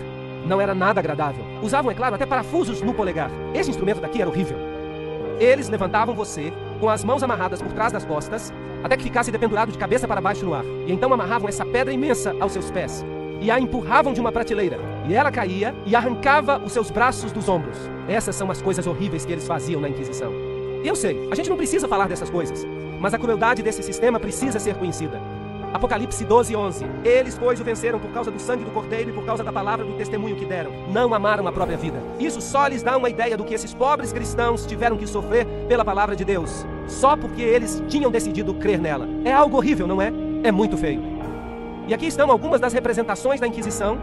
Não era nada agradável. Usavam, é claro, até parafusos no polegar. Esse instrumento daqui era horrível. Eles levantavam você com as mãos amarradas por trás das costas, até que ficasse dependurado de cabeça para baixo no ar. E então amarravam essa pedra imensa aos seus pés. E a empurravam de uma prateleira. E ela caía e arrancava os seus braços dos ombros. Essas são as coisas horríveis que eles faziam na Inquisição. E eu sei, a gente não precisa falar dessas coisas, mas a crueldade desse sistema precisa ser conhecida. Apocalipse 12:11. Eles, pois, o venceram por causa do sangue do Cordeiro e por causa da palavra do testemunho que deram. Não amaram a própria vida. Isso só lhes dá uma ideia do que esses pobres cristãos tiveram que sofrer pela palavra de Deus, só porque eles tinham decidido crer nela. É algo horrível, não é? É muito feio. E aqui estão algumas das representações da Inquisição,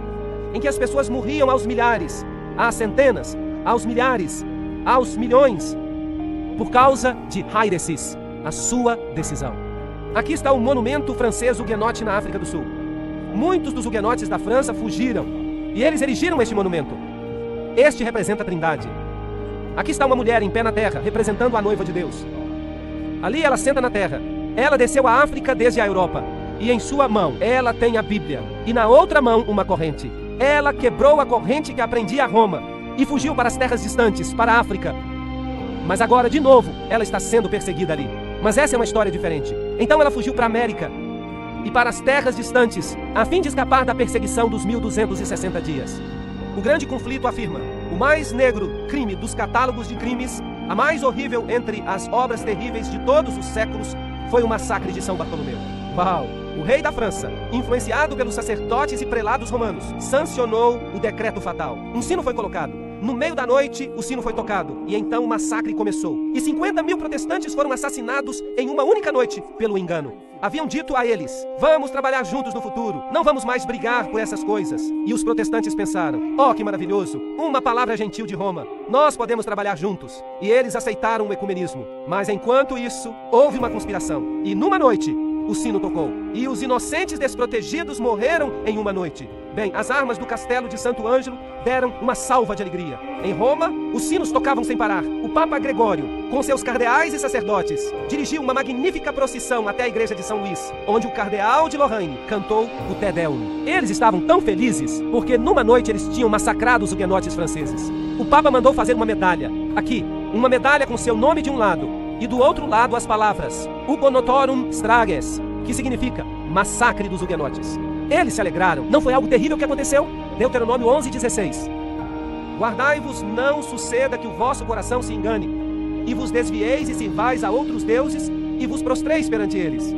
em que as pessoas morriam aos milhares, às centenas, aos milhares, aos milhões, por causa de hairesis, a sua decisão. Aqui está o monumento francês huguenote na África do Sul. Muitos dos huguenotes da França fugiram e eles erigiram este monumento. Este representa a Trindade. Aqui está uma mulher em pé na terra, representando a noiva de Deus. Ali ela senta na terra. Ela desceu à África desde a Europa. E em sua mão ela tem a Bíblia. E na outra mão uma corrente. Ela quebrou a corrente que aprendia a Roma e fugiu para as terras distantes, para a África. Mas agora, de novo, ela está sendo perseguida ali. Mas essa é uma história diferente. Então ela fugiu para a América e para as terras distantes, a fim de escapar da perseguição dos 1260 dias. O Grande Conflito afirma: o mais negro crime dos catálogos de crimes, a mais horrível entre as obras terríveis de todos os séculos, foi o massacre de São Bartolomeu. Uau! O rei da França, influenciado pelos sacerdotes e prelados romanos, sancionou o decreto fatal. Um sino foi colocado. No meio da noite, o sino foi tocado. E então o massacre começou. E 50.000 protestantes foram assassinados em uma única noite pelo engano. Haviam dito a eles: vamos trabalhar juntos no futuro. Não vamos mais brigar por essas coisas. E os protestantes pensaram: oh, que maravilhoso! Uma palavra gentil de Roma. Nós podemos trabalhar juntos. E eles aceitaram o ecumenismo. Mas enquanto isso, houve uma conspiração. E numa noite, o sino tocou. E os inocentes desprotegidos morreram em uma noite. Bem, as armas do castelo de Santo Ângelo deram uma salva de alegria. Em Roma, os sinos tocavam sem parar. O Papa Gregório, com seus cardeais e sacerdotes, dirigiu uma magnífica procissão até a igreja de São Luís, onde o cardeal de Lorraine cantou o Te Deum. Eles estavam tão felizes porque numa noite eles tinham massacrado os huguenotes franceses. O Papa mandou fazer uma medalha. Aqui, uma medalha com seu nome de um lado e do outro lado as palavras Hugonotorum Strages, que significa massacre dos huguenotes. Eles se alegraram. Não foi algo terrível que aconteceu? Deuteronômio 11:16. Guardai-vos, não suceda que o vosso coração se engane. e vos desvieis e sirvais a outros deuses, e vos prostreis perante eles.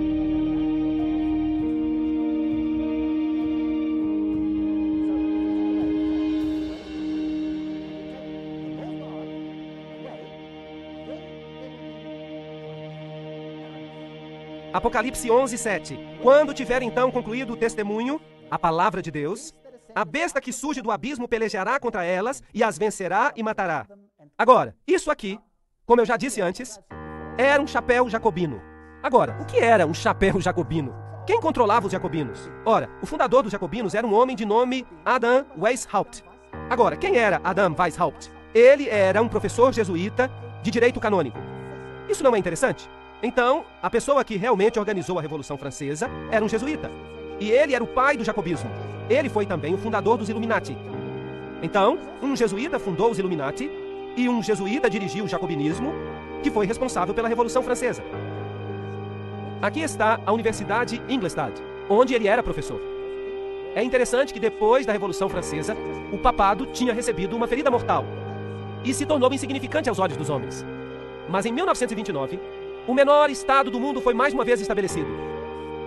Apocalipse 11, 7. Quando tiver então concluído o testemunho, a palavra de Deus, a besta que surge do abismo pelejará contra elas e as vencerá e matará. Agora, isso aqui, como eu já disse antes, era um chapéu jacobino. Agora, o que era um chapéu jacobino? Quem controlava os jacobinos? Ora, o fundador dos jacobinos era um homem de nome Adam Weishaupt. Agora, quem era Adam Weishaupt? Ele era um professor jesuíta de direito canônico. Isso não é interessante? Então, a pessoa que realmente organizou a Revolução Francesa era um jesuíta. E ele era o pai do jacobismo. Ele foi também o fundador dos Illuminati. Então, um jesuíta fundou os Illuminati e um jesuíta dirigiu o jacobinismo, que foi responsável pela Revolução Francesa. Aqui está a Universidade Ingolstadt, onde ele era professor. É interessante que depois da Revolução Francesa, o papado tinha recebido uma ferida mortal e se tornou insignificante aos olhos dos homens. Mas em 1929, o menor estado do mundo foi mais uma vez estabelecido.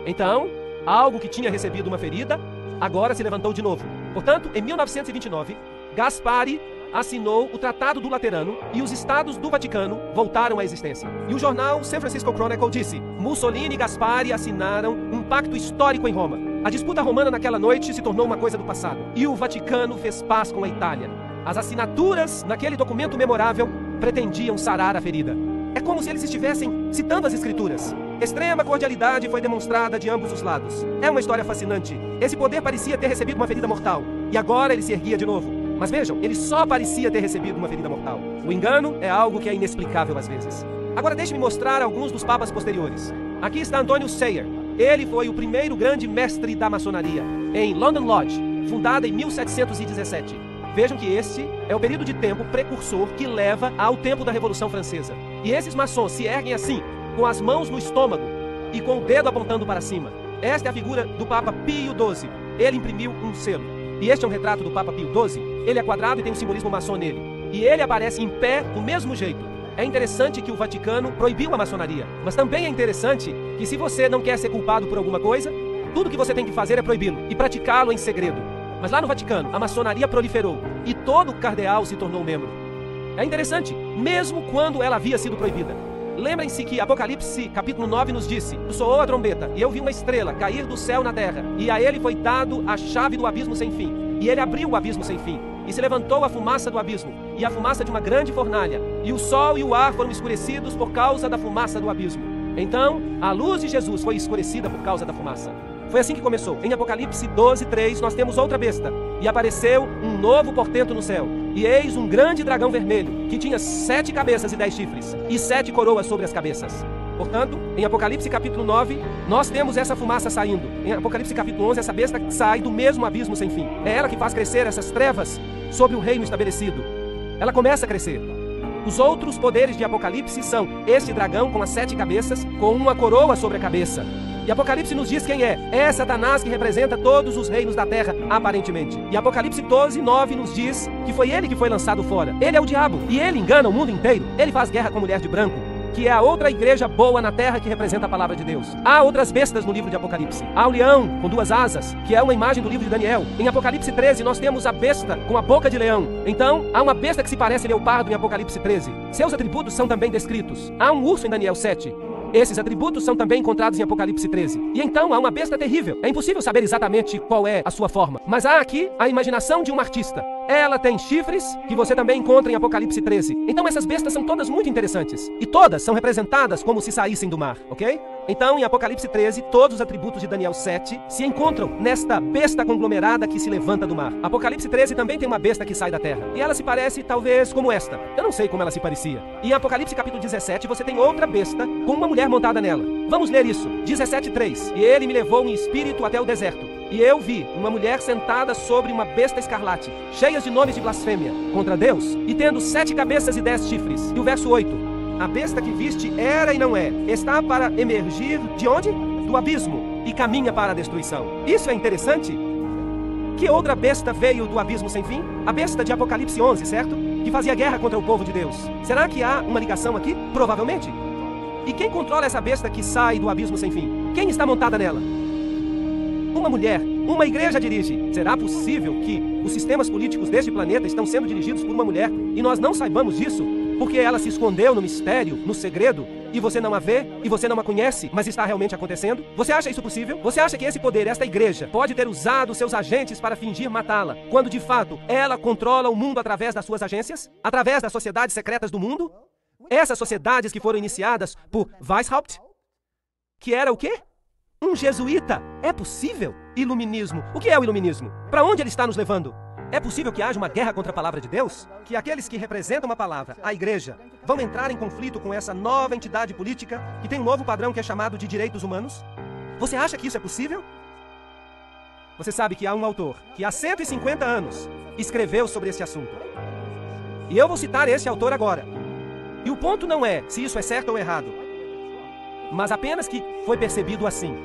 Então, algo que tinha recebido uma ferida, agora se levantou de novo. Portanto, em 1929, Gaspari assinou o Tratado do Laterano e os estados do Vaticano voltaram à existência. E o jornal San Francisco Chronicle disse: Mussolini e Gaspari assinaram um pacto histórico em Roma. A disputa romana naquela noite se tornou uma coisa do passado. E o Vaticano fez paz com a Itália. As assinaturas naquele documento memorável pretendiam sarar a ferida. É como se eles estivessem citando as escrituras. Extrema cordialidade foi demonstrada de ambos os lados. É uma história fascinante. Esse poder parecia ter recebido uma ferida mortal. E agora ele se erguia de novo. Mas vejam, ele só parecia ter recebido uma ferida mortal. O engano é algo que é inexplicável às vezes. Agora deixe-me mostrar alguns dos papas posteriores. Aqui está Antônio Sayer. Ele foi o primeiro grande mestre da maçonaria, em London Lodge, fundada em 1717. Vejam que este é o período de tempo precursor que leva ao tempo da Revolução Francesa. E esses maçons se erguem assim, com as mãos no estômago e com o dedo apontando para cima. Esta é a figura do Papa Pio XII. Ele imprimiu um selo. E este é um retrato do Papa Pio XII. Ele é quadrado e tem um simbolismo maçom nele. E ele aparece em pé do mesmo jeito. É interessante que o Vaticano proibiu a maçonaria. Mas também é interessante que se você não quer ser culpado por alguma coisa, tudo que você tem que fazer é proibi-lo e praticá-lo em segredo. Mas lá no Vaticano, a maçonaria proliferou e todo cardeal se tornou membro. É interessante, mesmo quando ela havia sido proibida. Lembrem-se que Apocalipse capítulo 9 nos disse: soou a trombeta, e eu vi uma estrela cair do céu na terra, e a ele foi dado a chave do abismo sem fim. E ele abriu o abismo sem fim, e se levantou a fumaça do abismo, e a fumaça de uma grande fornalha, e o sol e o ar foram escurecidos por causa da fumaça do abismo. Então, a luz de Jesus foi escurecida por causa da fumaça. Foi assim que começou. Em Apocalipse 12, 3, nós temos outra besta. E apareceu um novo portento no céu. E eis um grande dragão vermelho, que tinha 7 cabeças e 10 chifres, e 7 coroas sobre as cabeças. Portanto, em Apocalipse capítulo 9, nós temos essa fumaça saindo. Em Apocalipse capítulo 11, essa besta sai do mesmo abismo sem fim. É ela que faz crescer essas trevas sobre o reino estabelecido. Ela começa a crescer. Os outros poderes de Apocalipse são este dragão com as 7 cabeças, com uma coroa sobre a cabeça. E Apocalipse nos diz quem é. É Satanás que representa todos os reinos da terra, aparentemente. E Apocalipse 12, 9 nos diz que foi ele que foi lançado fora. Ele é o diabo, e ele engana o mundo inteiro. Ele faz guerra com a mulher de branco, que é a outra igreja boa na terra que representa a palavra de Deus. Há outras bestas no livro de Apocalipse. Há o leão com 2 asas, que é uma imagem do livro de Daniel. Em Apocalipse 13 nós temos a besta com a boca de leão. Então, há uma besta que se parece leopardo em Apocalipse 13. Seus atributos são também descritos. Há um urso em Daniel 7. Esses atributos são também encontrados em Apocalipse 13. E então há uma besta terrível. É impossível saber exatamente qual é a sua forma. Mas há aqui a imaginação de um artista. Ela tem chifres, que você também encontra em Apocalipse 13. Então essas bestas são todas muito interessantes. E todas são representadas como se saíssem do mar, ok? Então, em Apocalipse 13, todos os atributos de Daniel 7 se encontram nesta besta conglomerada que se levanta do mar. Apocalipse 13 também tem uma besta que sai da terra. E ela se parece, talvez, como esta. Eu não sei como ela se parecia. E em Apocalipse capítulo 17, você tem outra besta com uma mulher montada nela. Vamos ler isso. 17:3. E ele me levou em espírito até o deserto. E eu vi uma mulher sentada sobre uma besta escarlate, cheias de nomes de blasfêmia contra Deus, e tendo 7 cabeças e 10 chifres. E o verso 8. A besta que viste era e não é. Está para emergir de onde? Do abismo, e caminha para a destruição. Isso é interessante. Que outra besta veio do abismo sem fim? A besta de Apocalipse 11, certo? que fazia guerra contra o povo de Deus. Será que há uma ligação aqui? Provavelmente. E quem controla essa besta que sai do abismo sem fim? Quem está montada nela? Uma mulher. Uma igreja dirige. Será possível que os sistemas políticos deste planeta estão sendo dirigidos por uma mulher e nós não saibamos disso? Porque ela se escondeu no mistério, no segredo, e você não a vê, e você não a conhece, mas está realmente acontecendo? Você acha isso possível? Você acha que esse poder, esta igreja, pode ter usado seus agentes para fingir matá-la, quando de fato ela controla o mundo através das suas agências? Através das sociedades secretas do mundo? Essas sociedades que foram iniciadas por Weishaupt? Que era o quê? Um jesuíta. É possível? Iluminismo. O que é o iluminismo? Para onde ele está nos levando? É possível que haja uma guerra contra a palavra de Deus? Que aqueles que representam a palavra, a igreja, vão entrar em conflito com essa nova entidade política que tem um novo padrão que é chamado de direitos humanos? Você acha que isso é possível? Você sabe que há um autor que há 150 anos escreveu sobre esse assunto. E eu vou citar esse autor agora. E o ponto não é se isso é certo ou errado, mas apenas que foi percebido assim.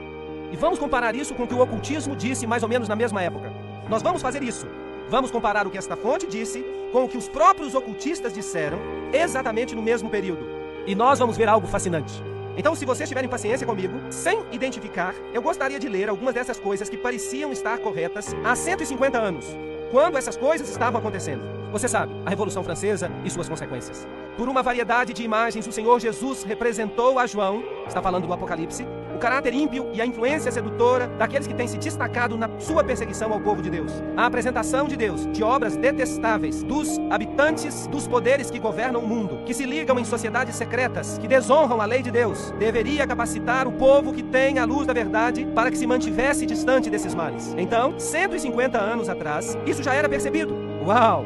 E vamos comparar isso com o que o ocultismo disse mais ou menos na mesma época. Nós vamos fazer isso. Vamos comparar o que esta fonte disse com o que os próprios ocultistas disseram exatamente no mesmo período. E nós vamos ver algo fascinante. Então, se vocês tiverem paciência comigo, sem identificar, eu gostaria de ler algumas dessas coisas que pareciam estar corretas há 150 anos, quando essas coisas estavam acontecendo. Você sabe, a Revolução Francesa e suas consequências. Por uma variedade de imagens, o Senhor Jesus representou a João, está falando do Apocalipse, o caráter ímpio e a influência sedutora daqueles que têm se destacado na sua perseguição ao povo de Deus. A apresentação de Deus de obras detestáveis dos habitantes dos poderes que governam o mundo, que se ligam em sociedades secretas, que desonram a lei de Deus, deveria capacitar o povo que tem a luz da verdade para que se mantivesse distante desses males. Então, 150 anos atrás, isso já era percebido. Uau!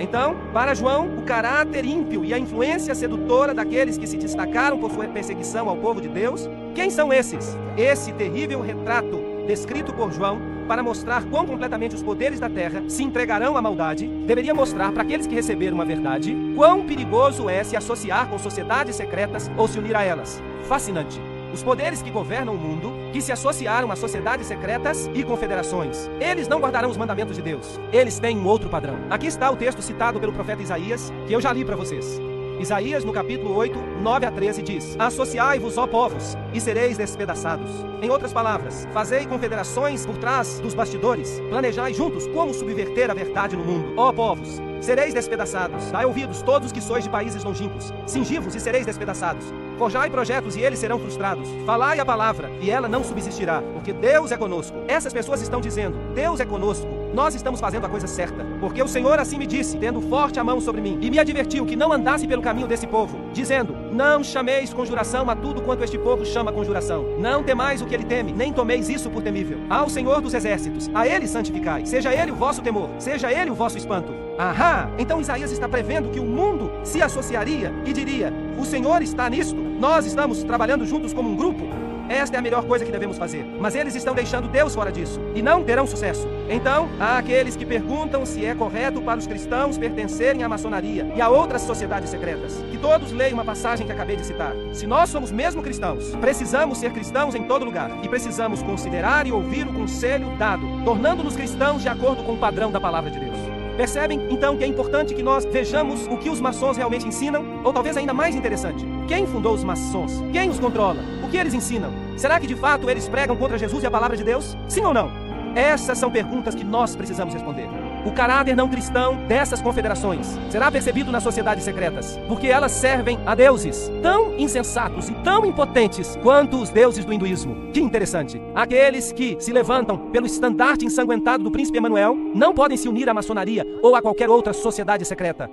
Então, para João, o caráter ímpio e a influência sedutora daqueles que se destacaram por sua perseguição ao povo de Deus, quem são esses? Esse terrível retrato descrito por João para mostrar quão completamente os poderes da terra se entregarão à maldade, deveria mostrar para aqueles que receberam a verdade quão perigoso é se associar com sociedades secretas ou se unir a elas. Fascinante. Os poderes que governam o mundo, que se associaram a sociedades secretas e confederações. Eles não guardarão os mandamentos de Deus. Eles têm um outro padrão. Aqui está o texto citado pelo profeta Isaías, que eu já li para vocês. Isaías, no capítulo 8, 9 a 13, diz: Associai-vos, ó povos, e sereis despedaçados. Em outras palavras, fazei confederações por trás dos bastidores. Planejai juntos como subverter a verdade no mundo. Ó povos, sereis despedaçados. Dai ouvidos todos os que sois de países longínquos. Cingi-vos e sereis despedaçados. Forjai projetos e eles serão frustrados. Falai a palavra e ela não subsistirá, porque Deus é conosco. Essas pessoas estão dizendo: Deus é conosco. Nós estamos fazendo a coisa certa, porque o Senhor assim me disse, tendo forte a mão sobre mim, e me advertiu que não andasse pelo caminho desse povo, dizendo: Não chameis conjuração a tudo quanto este povo chama conjuração. Não temais o que ele teme, nem tomeis isso por temível. Ao Senhor dos exércitos, a ele santificai. Seja ele o vosso temor, seja ele o vosso espanto. Ahá! Então Isaías está prevendo que o mundo se associaria e diria: O Senhor está nisto, nós estamos trabalhando juntos como um grupo. Esta é a melhor coisa que devemos fazer. Mas eles estão deixando Deus fora disso e não terão sucesso. Então, há aqueles que perguntam se é correto para os cristãos pertencerem à maçonaria e a outras sociedades secretas. Que todos leiam uma passagem que acabei de citar. Se nós somos mesmo cristãos, precisamos ser cristãos em todo lugar. E precisamos considerar e ouvir o conselho dado, tornando-nos cristãos de acordo com o padrão da palavra de Deus. Percebem, então, que é importante que nós vejamos o que os maçons realmente ensinam? Ou talvez ainda mais interessante, quem fundou os maçons? Quem os controla? O que eles ensinam? Será que de fato eles pregam contra Jesus e a palavra de Deus? Sim ou não? Essas são perguntas que nós precisamos responder. O caráter não cristão dessas confederações será percebido nas sociedades secretas, porque elas servem a deuses tão insensatos e tão impotentes quanto os deuses do hinduísmo. Que interessante. Aqueles que se levantam pelo estandarte ensanguentado do príncipe Emanuel não podem se unir à maçonaria ou a qualquer outra sociedade secreta.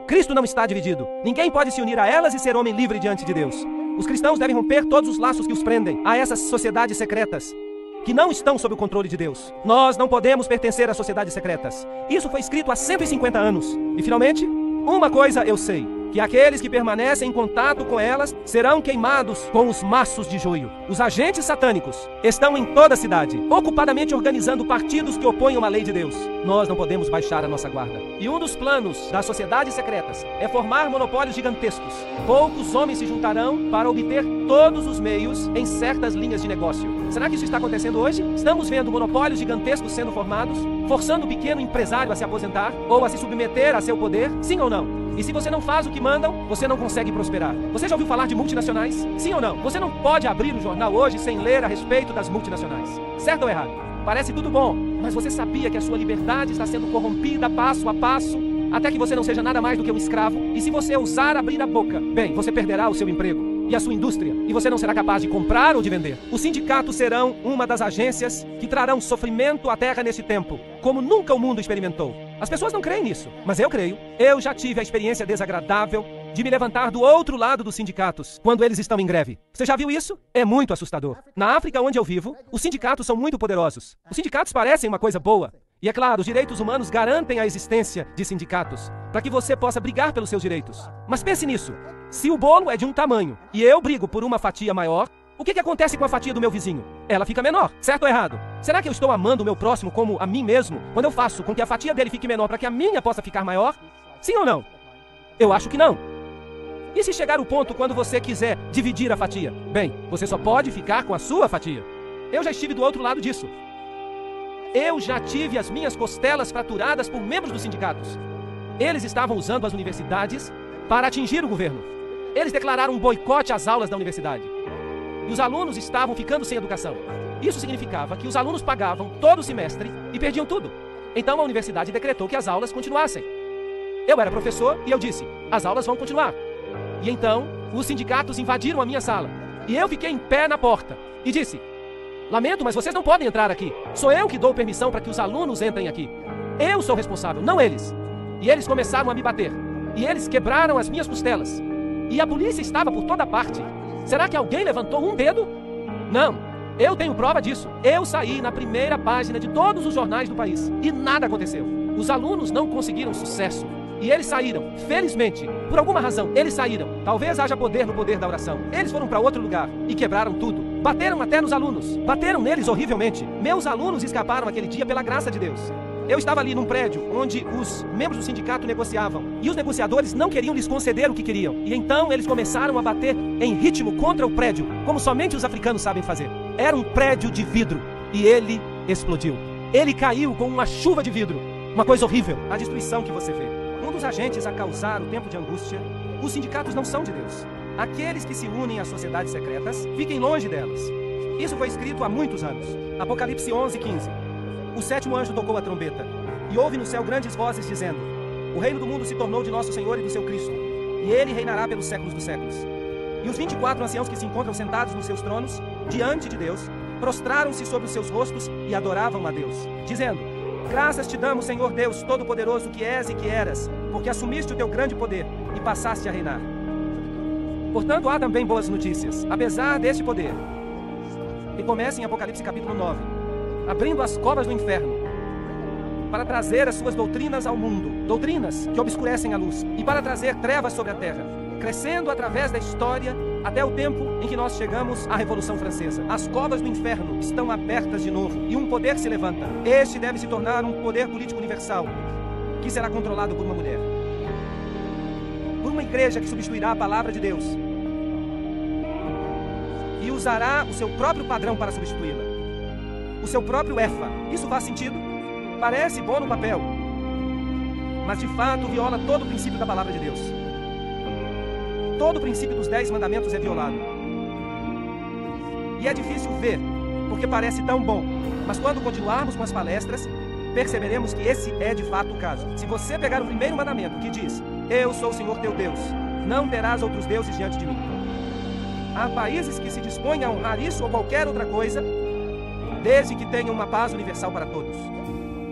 Cristo não está dividido. Ninguém pode se unir a elas e ser homem livre diante de Deus. Os cristãos devem romper todos os laços que os prendem a essas sociedades secretas que não estão sob o controle de Deus. Nós não podemos pertencer a sociedades secretas. Isso foi escrito há 150 anos. E finalmente, uma coisa eu sei. que aqueles que permanecem em contato com elas serão queimados com os maços de joio. Os agentes satânicos estão em toda a cidade, ocupadamente organizando partidos que oponham a lei de Deus. Nós não podemos baixar a nossa guarda. E um dos planos das sociedades secretas é formar monopólios gigantescos. Poucos homens se juntarão para obter todos os meios em certas linhas de negócio. Será que isso está acontecendo hoje? Estamos vendo monopólios gigantescos sendo formados, forçando o pequeno empresário a se aposentar ou a se submeter a seu poder? Sim ou não? E se você não faz o que mandam, você não consegue prosperar. Você já ouviu falar de multinacionais? Sim ou não? Você não pode abrir o jornal hoje sem ler a respeito das multinacionais. Certo ou errado? Parece tudo bom, mas você sabia que a sua liberdade está sendo corrompida passo a passo, até que você não seja nada mais do que um escravo? E se você ousar abrir a boca, bem, você perderá o seu emprego e a sua indústria, e você não será capaz de comprar ou de vender. Os sindicatos serão uma das agências que trarão sofrimento à terra nesse tempo, como nunca o mundo experimentou. As pessoas não creem nisso, mas eu creio. Eu já tive a experiência desagradável de me levantar do outro lado dos sindicatos, quando eles estão em greve. Você já viu isso? É muito assustador. Na África, onde eu vivo, os sindicatos são muito poderosos. Os sindicatos parecem uma coisa boa. E é claro, os direitos humanos garantem a existência de sindicatos, para que você possa brigar pelos seus direitos. Mas pense nisso. Se o bolo é de um tamanho e eu brigo por uma fatia maior, o que acontece com a fatia do meu vizinho? Ela fica menor, certo ou errado? Será que eu estou amando o meu próximo como a mim mesmo, quando eu faço com que a fatia dele fique menor para que a minha possa ficar maior? Sim ou não? Eu acho que não. E se chegar o ponto quando você quiser dividir a fatia? Bem, você só pode ficar com a sua fatia. Eu já estive do outro lado disso. Eu já tive as minhas costelas fraturadas por membros dos sindicatos. Eles estavam usando as universidades para atingir o governo. Eles declararam um boicote às aulas da universidade. E os alunos estavam ficando sem educação. Isso significava que os alunos pagavam todo o semestre e perdiam tudo. Então a universidade decretou que as aulas continuassem. Eu era professor e eu disse, as aulas vão continuar. E então os sindicatos invadiram a minha sala. E eu fiquei em pé na porta e disse, lamento, mas vocês não podem entrar aqui. Sou eu que dou permissão para que os alunos entrem aqui. Eu sou responsável, não eles. E eles começaram a me bater. E eles quebraram as minhas costelas. E a polícia estava por toda parte. Será que alguém levantou um dedo? Não. Eu tenho prova disso. Eu saí na primeira página de todos os jornais do país. E nada aconteceu. Os alunos não conseguiram sucesso. E eles saíram. Felizmente, por alguma razão, eles saíram. Talvez haja poder no poder da oração. Eles foram para outro lugar e quebraram tudo. Bateram até nos alunos. Bateram neles horrivelmente. Meus alunos escaparam aquele dia pela graça de Deus. Eu estava ali num prédio onde os membros do sindicato negociavam. E os negociadores não queriam lhes conceder o que queriam. E então eles começaram a bater em ritmo contra o prédio, como somente os africanos sabem fazer. Era um prédio de vidro. E ele explodiu. Ele caiu com uma chuva de vidro. Uma coisa horrível. A destruição que você vê. Um dos agentes a causar o tempo de angústia, os sindicatos não são de Deus. Aqueles que se unem às sociedades secretas, fiquem longe delas. Isso foi escrito há muitos anos. Apocalipse 11:15. O sétimo anjo tocou a trombeta, e houve no céu grandes vozes dizendo, o reino do mundo se tornou de nosso Senhor e do seu Cristo, e ele reinará pelos séculos dos séculos. E os 24 anciãos que se encontram sentados nos seus tronos, diante de Deus, prostraram-se sobre os seus rostos e adoravam a Deus, dizendo, graças te damos, Senhor Deus Todo-Poderoso, que és e que eras, porque assumiste o teu grande poder e passaste a reinar. Portanto, há também boas notícias, apesar deste poder. E começa em Apocalipse capítulo 9, abrindo as covas do inferno, para trazer as suas doutrinas ao mundo, doutrinas que obscurecem a luz, e para trazer trevas sobre a terra, crescendo através da história até o tempo em que nós chegamos à Revolução Francesa. As covas do inferno estão abertas de novo, e um poder se levanta. Este deve se tornar um poder político universal, que será controlado por uma mulher, por uma igreja que substituirá a palavra de Deus, e usará o seu próprio padrão para substituí-la. O seu próprio EFA. Isso faz sentido? Parece bom no papel, mas de fato viola todo o princípio da palavra de Deus. Todo o princípio dos 10 mandamentos é violado. E é difícil ver, porque parece tão bom. Mas quando continuarmos com as palestras, perceberemos que esse é de fato o caso. Se você pegar o primeiro mandamento, que diz, eu sou o Senhor teu Deus, não terás outros deuses diante de mim. Há países que se dispõem a honrar isso ou qualquer outra coisa, desde que tenham uma paz universal para todos,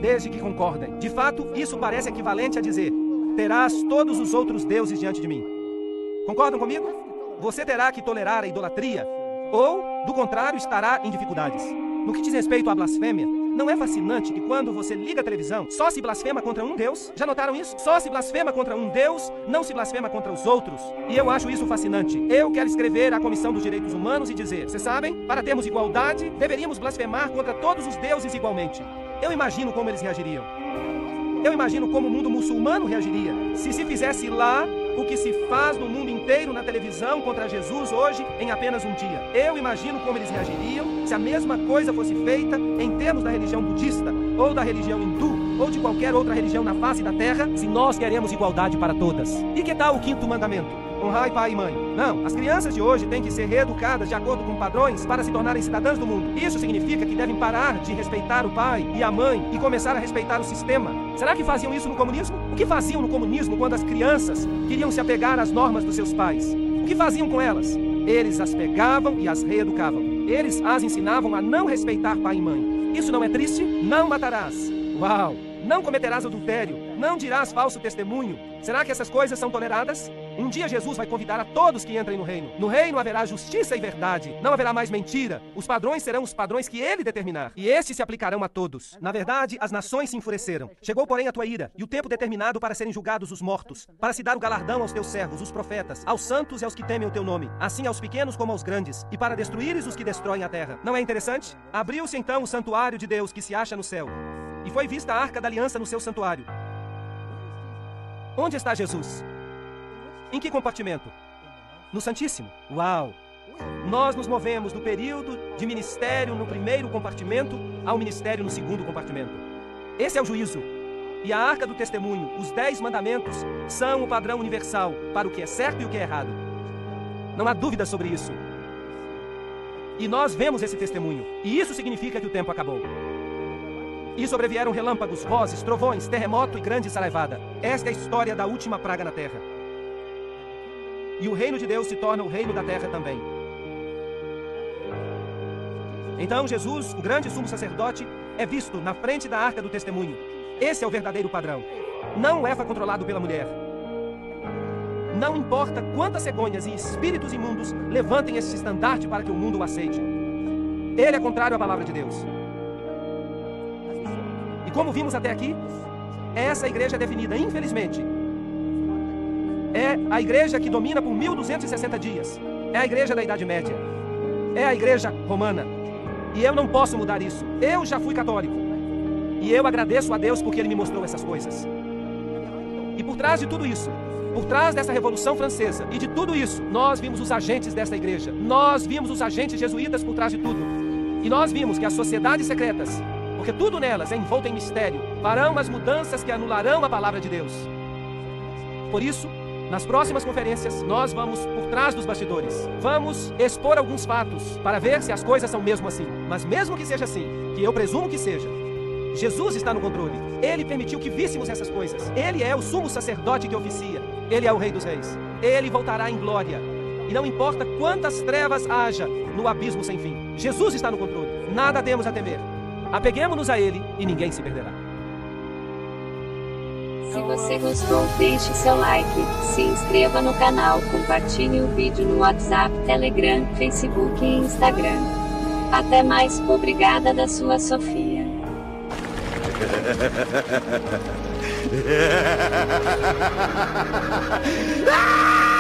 desde que concordem. De fato, isso parece equivalente a dizer, terás todos os outros deuses diante de mim. Concordam comigo? Você terá que tolerar a idolatria, ou, do contrário, estará em dificuldades. No que diz respeito à blasfêmia, Não é fascinante que quando você liga a televisão, só se blasfema contra um Deus? Já notaram isso? Só se blasfema contra um Deus, não se blasfema contra os outros. E eu acho isso fascinante. Eu quero escrever à Comissão dos Direitos Humanos e dizer, vocês sabem, para termos igualdade, deveríamos blasfemar contra todos os deuses igualmente. Eu imagino como eles reagiriam. Eu imagino como o mundo muçulmano reagiria se fizesse lá o que se faz no mundo inteiro na televisão contra Jesus hoje em apenas um dia. Eu imagino como eles reagiriam se a mesma coisa fosse feita em termos da religião budista, ou da religião hindu, ou de qualquer outra religião na face da terra, se nós queremos igualdade para todas. E que tal o 5º mandamento? Honrai pai e mãe. Não, as crianças de hoje têm que ser reeducadas de acordo com padrões para se tornarem cidadãs do mundo. Isso significa que devem parar de respeitar o pai e a mãe e começar a respeitar o sistema. Será que faziam isso no comunismo? O que faziam no comunismo quando as crianças queriam se apegar às normas dos seus pais? O que faziam com elas? Eles as pegavam e as reeducavam. Eles as ensinavam a não respeitar pai e mãe. Isso não é triste? Não matarás. Uau! Não cometerás adultério, não dirás falso testemunho. Será que essas coisas são toleradas? Um dia Jesus vai convidar a todos que entrem no reino. No reino haverá justiça e verdade. Não haverá mais mentira. Os padrões serão os padrões que ele determinar. E estes se aplicarão a todos. Na verdade, as nações se enfureceram. Chegou, porém, a tua ira, e o tempo determinado para serem julgados os mortos, para se dar o galardão aos teus servos, os profetas, aos santos e aos que temem o teu nome, assim aos pequenos como aos grandes, e para destruíres os que destroem a terra. Não é interessante? Abriu-se então o santuário de Deus que se acha no céu. E foi vista a arca da aliança no seu santuário. Onde está Jesus? Em que compartimento? No Santíssimo. Uau! Nós nos movemos do período de ministério no primeiro compartimento ao ministério no segundo compartimento. Esse é o juízo. E a arca do testemunho, os 10 mandamentos, são o padrão universal para o que é certo e o que é errado. Não há dúvida sobre isso. E nós vemos esse testemunho. E isso significa que o tempo acabou. E sobrevieram relâmpagos, vozes, trovões, terremoto e grande saraivada. Esta é a história da última praga na terra. E o reino de Deus se torna o reino da terra também. Então Jesus, o grande sumo sacerdote, é visto na frente da arca do testemunho. Esse é o verdadeiro padrão. Não é controlado pela mulher. Não importa quantas cegonhas e espíritos imundos levantem esse estandarte para que o mundo o aceite. Ele é contrário à palavra de Deus. E como vimos até aqui, essa igreja é definida, infelizmente. É a igreja que domina por 1260 dias. É a igreja da Idade Média. É a igreja romana. E eu não posso mudar isso. Eu já fui católico. E eu agradeço a Deus porque Ele me mostrou essas coisas. E por trás de tudo isso, por trás dessa Revolução Francesa e de tudo isso, nós vimos os agentes dessa igreja. Nós vimos os agentes jesuítas por trás de tudo. E nós vimos que as sociedades secretas, porque tudo nelas é envolto em mistério, farão as mudanças que anularão a palavra de Deus. Por isso, nas próximas conferências, nós vamos por trás dos bastidores. Vamos expor alguns fatos para ver se as coisas são mesmo assim. Mas mesmo que seja assim, que eu presumo que seja, Jesus está no controle. Ele permitiu que víssemos essas coisas. Ele é o sumo sacerdote que oficia. Ele é o Rei dos Reis. Ele voltará em glória. E não importa quantas trevas haja no abismo sem fim. Jesus está no controle. Nada temos a temer. Apeguemo-nos a Ele e ninguém se perderá. Se você gostou, deixe seu like, se inscreva no canal, compartilhe o vídeo no WhatsApp, Telegram, Facebook e Instagram. Até mais, obrigada da sua Sofia. Ah!